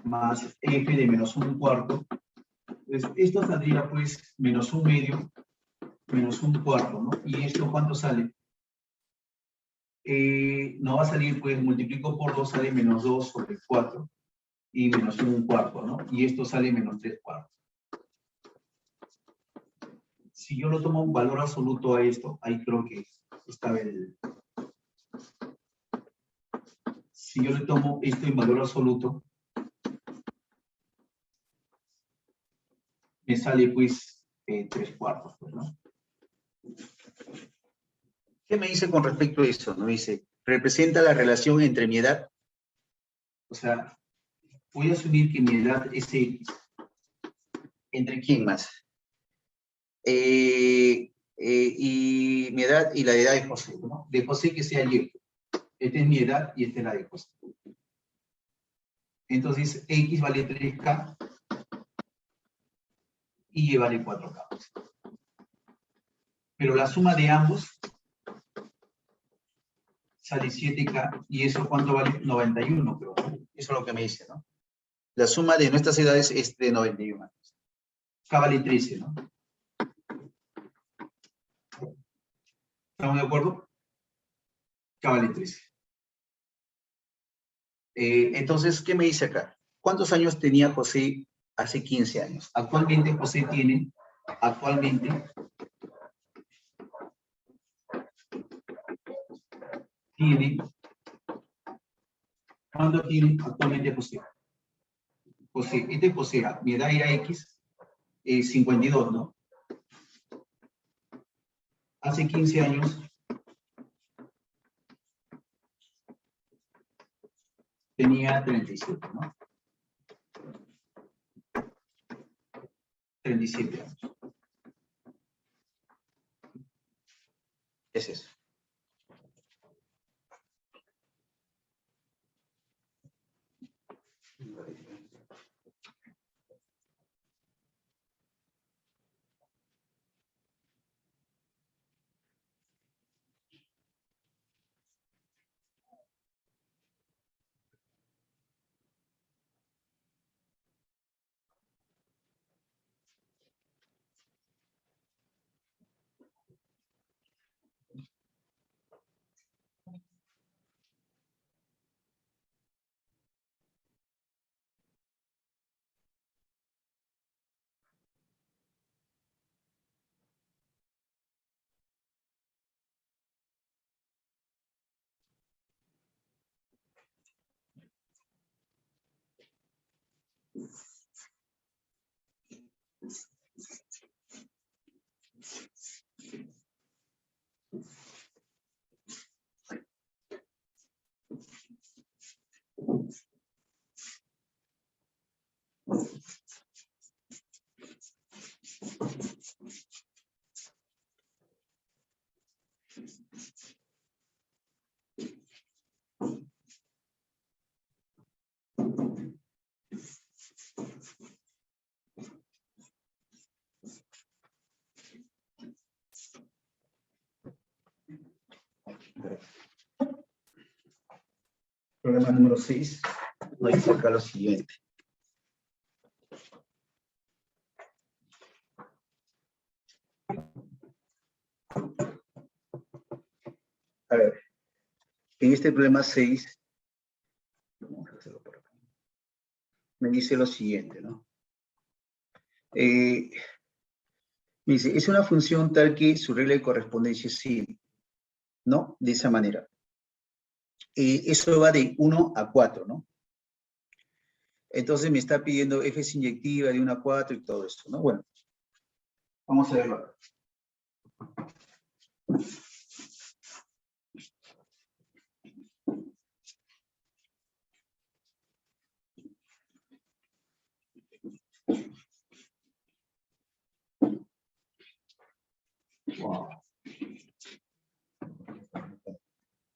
más f de menos 1 cuarto, pues esto saldría, pues, menos 1 medio menos 1 cuarto, ¿no? ¿Y esto cuánto sale? No va a salir, pues, multiplico por 2, sale menos 2 sobre 4 y menos 1 cuarto, ¿no? Y esto sale menos 3 cuartos. Si yo lo tomo un valor absoluto a esto, ahí creo que está el... Si yo le tomo esto en valor absoluto, me sale, pues, 3 cuartos, pues, ¿no? ¿Qué me dice con respecto a eso? ¿No? Dice, representa la relación entre mi edad. O sea, voy a asumir que mi edad es X. ¿Entre quién más? Y mi edad y la edad de José, ¿no? De José que sea Y. Esta es mi edad y esta es la de José. Entonces, X vale 3K y Y vale 4K. Pero la suma de ambos sale 7K, y eso ¿cuánto vale? 91, creo. Eso es lo que me dice, ¿no? La suma de nuestras edades es de 91 años. K vale 13, ¿no? ¿Estamos de acuerdo? K vale 13. Entonces, ¿qué me dice acá? ¿Cuántos años tenía José hace 15 años? Actualmente José tiene, ¿cuánto tiene actualmente José? José, este es José, mi edad era X, 52, ¿no? Hace 15 años tenía 37, ¿no? 37 años. Es eso. Problema número 6, nos dice acá lo siguiente. A ver, en este problema 6, vamos a hacerlo por acá, me dice lo siguiente, ¿no? Me dice, es una función tal que su regla de correspondencia es sí, ¿no? De esa manera. Eso va de 1 a 4, ¿no? Entonces me está pidiendo f es inyectiva de 1 a 4 y todo esto, ¿no? Bueno, vamos a verlo acá. Wow.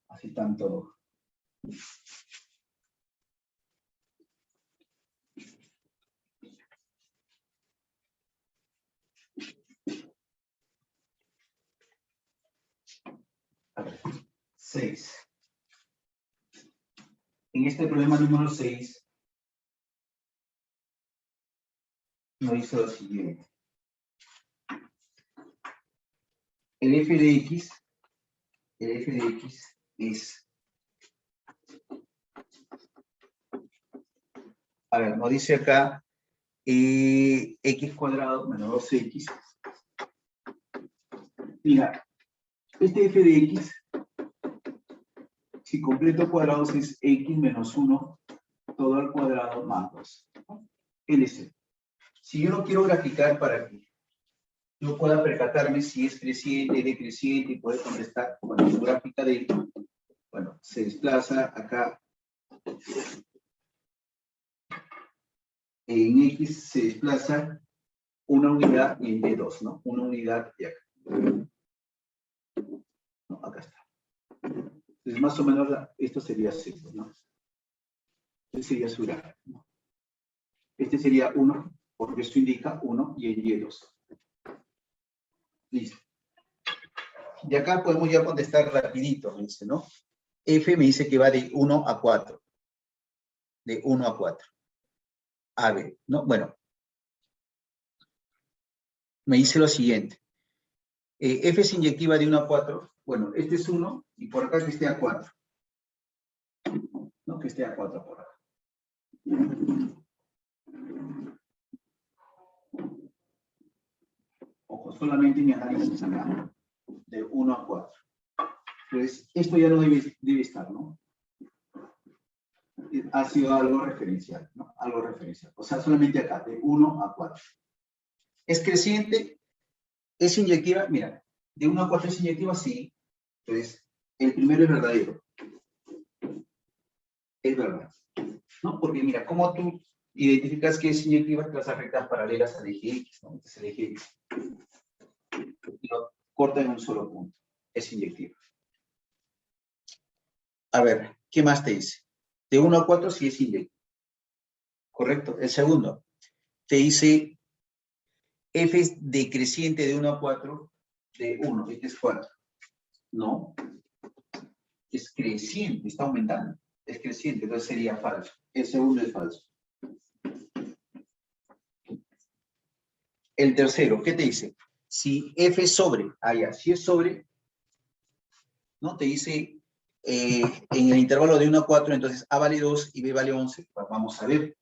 Así tanto. A ver, 6. En este problema número 6, nos dice lo siguiente. El f de x es, a ver, nos dice acá x cuadrado menos 2x. Mira, este f de x, si completo cuadrados es x menos 1 todo al cuadrado más 2. LC. Si yo lo quiero graficar para que yo pueda percatarme si es creciente, decreciente y poder contestar, bueno, su gráfica de, bueno, se desplaza acá. En X se desplaza una unidad y en Y2, ¿no? Una unidad y acá. No, acá está. Entonces, más o menos, esto sería 6, ¿no? Este sería su gráfico, ¿no? Este sería 1, porque esto indica 1 y en Y2. Listo. de acá podemos ya contestar rapidito, me dice, ¿no? F me dice que va de 1 a 4. De 1 a 4. A ver, ¿no? Bueno. Me dice lo siguiente. F es inyectiva de 1 a 4. Bueno, este es 1 y por acá que esté a 4. ¿No? Que esté a 4 por acá. Ojo, solamente mi análisis acá. De 1 a 4. Entonces, esto ya no debe estar, ¿no? Ha sido algo referencial, ¿no? Algo referencial. O sea, solamente acá, de 1 a 4. ¿Es creciente? ¿Es inyectiva? Mira, de 1 a 4 es inyectiva, sí. Entonces, el primero es verdadero. Es verdad. ¿No? Porque mira, como tú identificas que es inyectiva, las rectas paralelas al eje X, ¿no? Entonces el eje X lo corta en un solo punto. Es inyectiva. A ver, ¿qué más te dice? De 1 a 4 sí es inyectiva. Correcto. El segundo, te dice F es decreciente de 1 a 4, de 1, este es 4. No. Es creciente, está aumentando. Es creciente, entonces sería falso. El segundo es falso. El tercero, ¿qué te dice? Si F es sobre, si es sobre, ¿no? Te dice en el intervalo de 1 a 4, entonces A vale 2 y B vale 11. Pues vamos a ver.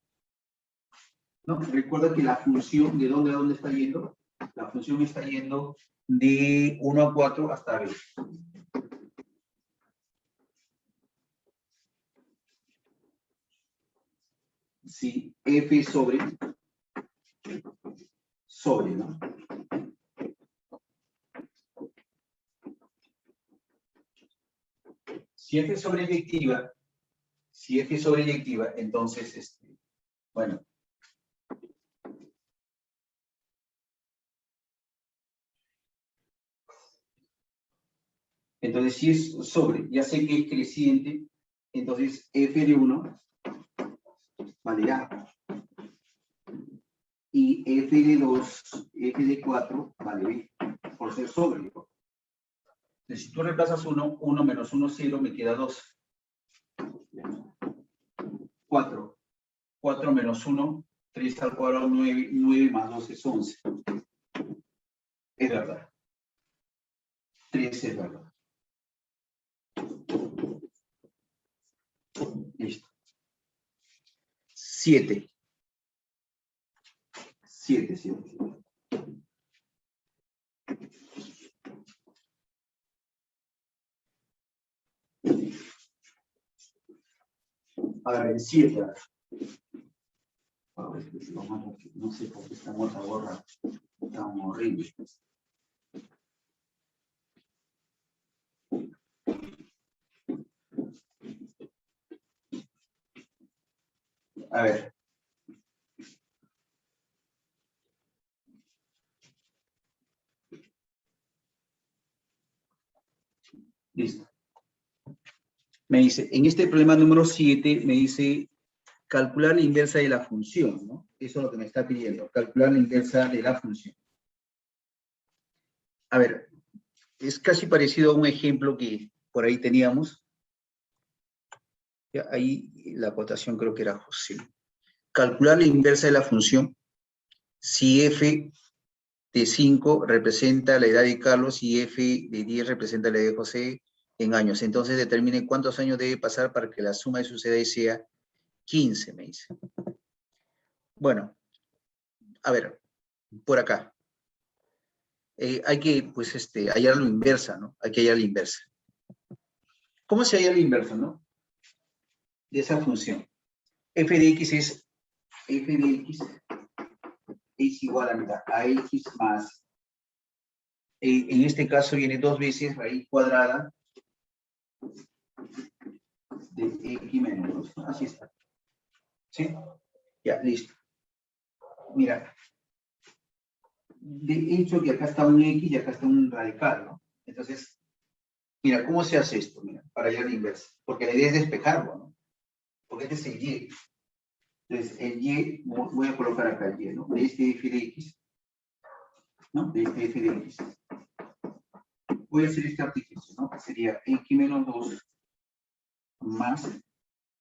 ¿No? Recuerda que la función, ¿de dónde a dónde está yendo? La función está yendo de 1 a 4 hasta B. Si F es sobre, ¿no? Si F es sobreyectiva, entonces, bueno. Entonces, si es sobre, ya sé que es creciente, entonces F de 1 vale A. Y F de 2, F de 4 vale B, por ser sobre. Entonces, si tú reemplazas 1, 1 menos 1, 0, me queda 2. 4. 4 menos 1, 3 al cuadrado, 9, 9 más 2 es 11. Es verdad. 3 es verdad. Listo. 7. 7. Ahora, el 7. No sé por qué esta otra gorra tan horrible. A ver. Listo. Me dice, en este problema número 7, me dice calcular la inversa de la función, ¿no? Eso es lo que me está pidiendo, calcular la inversa de la función. A ver, es casi parecido a un ejemplo que por ahí teníamos. Ahí la acotación creo que era José. Calcular la inversa de la función si f de 5 representa la edad de Carlos y f de 10 representa la edad de José en años. Entonces determine cuántos años debe pasar para que la suma de sus edades sea 15, me dice. Bueno, a ver, por acá. Hay que, pues, hallar lo inversa, ¿no? Hay que hallar la inversa. ¿Cómo se halla la inversa, no? De esa función. F de X es igual a X más, en este caso viene 2 veces raíz cuadrada de X menos 2. Así está. ¿Sí? Ya, listo. Mira, de hecho que acá está un X y acá está un radical, ¿no? Entonces, mira, ¿cómo se hace esto? Mira, para hallar la inversa. Porque la idea es despejarlo, ¿no? Porque este es el Y. Entonces, el Y, voy a colocar acá el Y, ¿no? De este F de X, ¿no? De este F de X. voy a hacer este artificio, ¿no? Sería x menos 2 más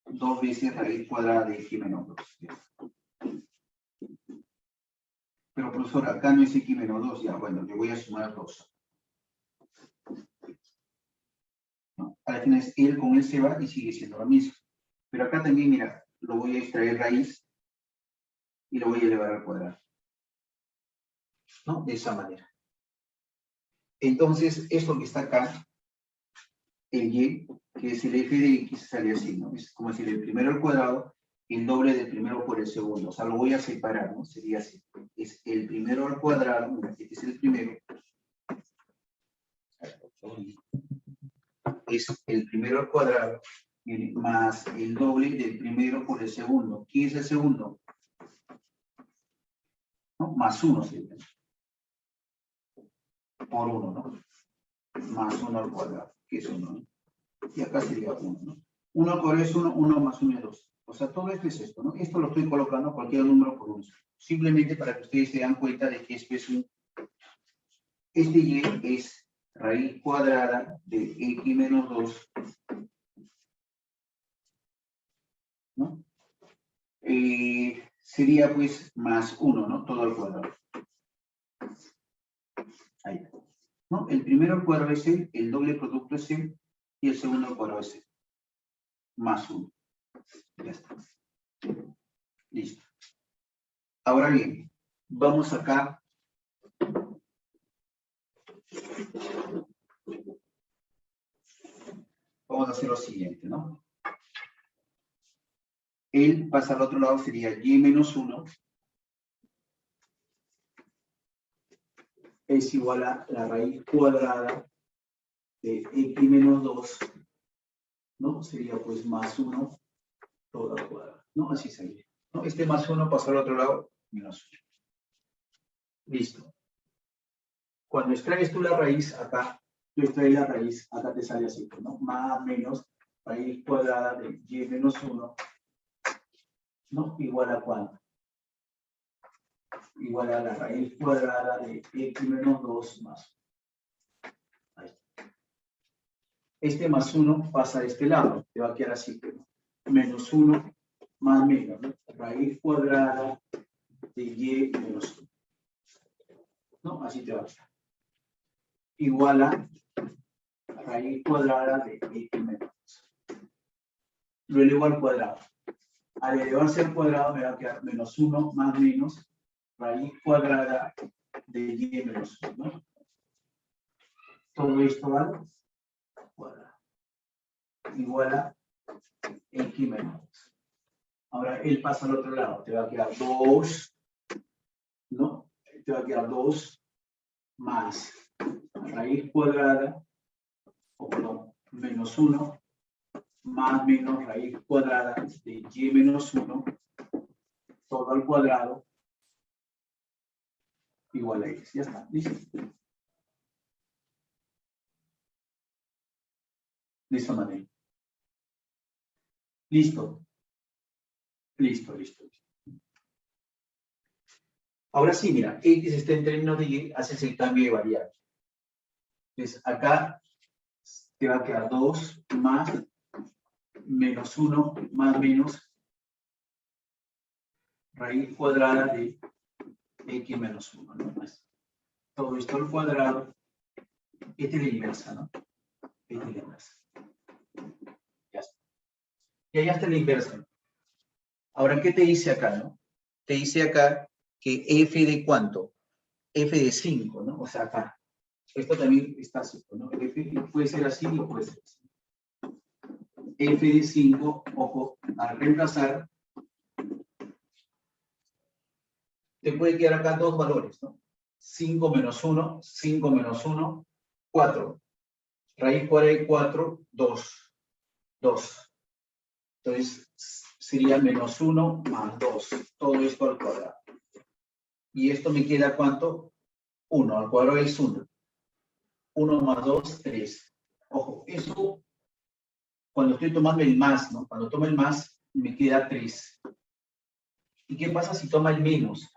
2 veces raíz cuadrada de x menos 2. Pero profesor, acá no es x menos 2, ya, bueno, le voy a sumar 2. ¿No? Al final es él con él se va y sigue siendo lo mismo. Pero acá también, mira, lo voy a extraer raíz y lo voy a elevar al cuadrado. ¿No? De esa manera. Entonces, esto que está acá, el y, que es el f de x, sale así, ¿no? Es como decir el primero al cuadrado, el doble del primero por el segundo. O sea, lo voy a separar, ¿no? Sería así. Es el primero al cuadrado, este es el primero. Es el primero al cuadrado más el doble del primero por el segundo. ¿Quién es el segundo? ¿No? Más 1 sería. Por 1, ¿no? Más 1 al cuadrado, que es 1, ¿no? Y acá sería 1, ¿no? 1 al cuadrado es 1, 1 más 1 es 2. O sea, todo esto es esto, ¿no? Esto lo estoy colocando cualquier número por 1. Simplemente para que ustedes se den cuenta de que esto es un... Este y es raíz cuadrada de x menos 2, ¿no? Sería pues más 1, ¿no? Todo al cuadrado. Ahí está. ¿No? El primero al cuadrado es el doble producto es y el segundo al cuadrado es más 1. Ya está. Listo. Ahora bien, vamos acá. Vamos a hacer lo siguiente, ¿no? Él pasa al otro lado, sería y menos 1 es igual a la raíz cuadrada de x menos 2, ¿no? Sería pues más 1 todo al cuadrado, ¿no? Así sería, ¿no? Este más 1 pasa al otro lado, menos 1. Listo. Cuando extraes tú la raíz acá, tú extraes la raíz, acá te sale así, ¿no? Más menos raíz cuadrada de y menos 1, ¿no? Igual a cuánto. Igual a la raíz cuadrada de x menos 2 más. Ahí está. Este más 1 pasa a este lado, te va a quedar así, ¿no? Menos 1 más menos, ¿no? Raíz cuadrada de y menos 1. ¿No? Así te va a quedar. Igual a raíz cuadrada de x menos 2. Lo elevo al cuadrado. Al elevarse al cuadrado me va a quedar menos 1 más menos raíz cuadrada de y menos 1, ¿no? Todo esto al cuadrado. Igual a x menos 2. Ahora él pasa al otro lado. Te va a quedar 2, ¿no? Te va a quedar 2 más raíz cuadrada, o perdón, menos 1 más menos raíz cuadrada de y menos 1 todo al cuadrado igual a x. Ya está, listo. De esa manera. Listo. Listo, listo. Ahora sí, mira, x está en términos de y, haces el cambio de variable. Entonces, acá te va a quedar 2 más menos 1 más menos raíz cuadrada de x menos 1, ¿no? Pues, todo esto al cuadrado. Esta es la inversa, ¿no? Esta es la inversa. Ya está. Y allá está la inversa. Ahora, ¿qué te dice acá, no? Te dice acá que f de ¿cuánto? F de 5, ¿no? O sea, acá. Esto también está así, ¿no? F puede ser así o puede ser así. F de 5, ojo, al reemplazar, te puede quedar acá dos valores, ¿no? 5 menos 1, 5 menos 1, 4. Raíz cuadrada de 4, 2. 2. Entonces, sería menos 1 más 2. Todo esto al cuadrado. Y esto me queda ¿cuánto? 1. Al cuadrado es 1. 1 más 2, 3. Ojo, eso cuando estoy tomando el más, ¿no? Cuando tomo el más, me queda 3. ¿Y qué pasa si toma el menos?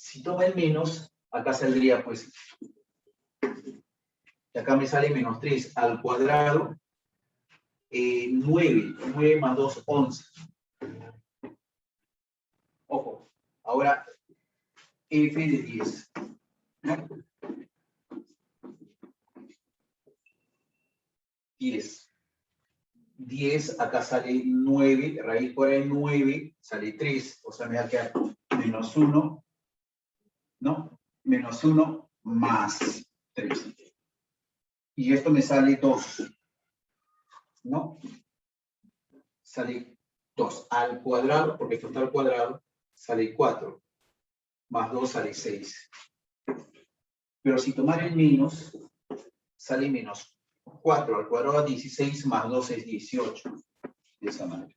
Si toma el menos, acá saldría pues Y acá me sale menos 3 al cuadrado, 9 más 2, 11. Ojo, ahora f de 10. ¿No? 10, acá sale 9, raíz cuadrada de 9, sale 3, o sea, me va a quedar menos 1, ¿no? Menos 1 más 3. Y esto me sale 2, ¿no? Sale 2 al cuadrado, porque esto está al cuadrado, sale 4, más 2 sale 6. Pero si tomar el menos, sale menos 4 al cuadrado, 16 más 2 es 18. De esa manera.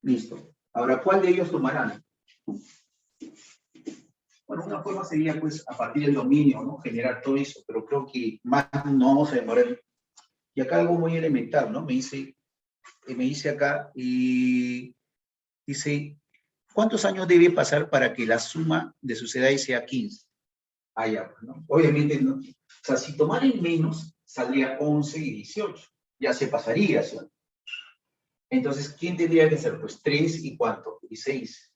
Listo. Ahora, ¿cuál de ellos tomarán? Bueno, una forma sería, pues, a partir del dominio, ¿no? Generar todo eso, pero creo que más no vamos a demorar. Y acá algo muy elemental, ¿no? Me dice acá, dice, ¿cuántos años debe pasar para que la suma de sus edades sea 15? Ah, ya, ¿no? Obviamente, ¿no? O sea, si tomar el menos, saldría 11 y 18. Ya se pasaría, ¿sí? Entonces, ¿quién tendría que ser? Pues 3 y ¿cuánto? Y 6.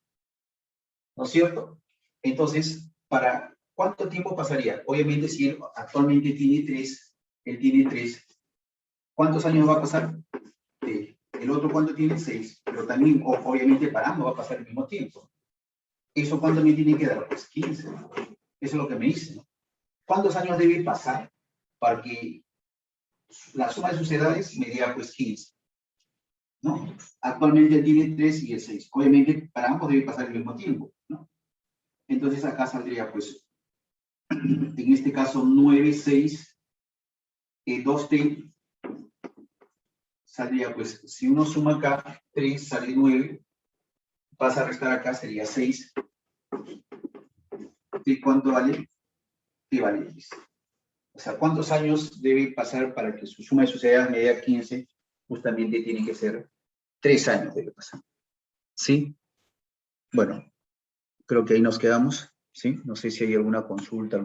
¿No es cierto? Entonces, ¿para cuánto tiempo pasaría? Obviamente, si él actualmente tiene 3, él tiene 3, ¿cuántos años va a pasar? El otro, ¿cuánto tiene? 6, pero también, obviamente, para ambos va a pasar el mismo tiempo. ¿Eso cuánto me tiene que dar? Pues 15. Eso es lo que me dice, ¿no? ¿Cuántos años debe pasar para que la suma de sus edades me diera, pues, 15? ¿No? Actualmente él tiene 3 y el 6. Obviamente, para ambos debe pasar el mismo tiempo, ¿no? Entonces, acá saldría, pues, en este caso 9, 6, 2t, saldría pues, si uno suma acá, 3 sale 9, pasa a restar acá, sería 6. ¿Y cuánto vale? T vale 10. O sea, ¿cuántos años debe pasar para que su suma de sus edades me dé 15? Justamente tiene que ser 3 años debe pasar. ¿Sí? Bueno, creo que ahí nos quedamos. ¿Sí? No sé si hay alguna consulta,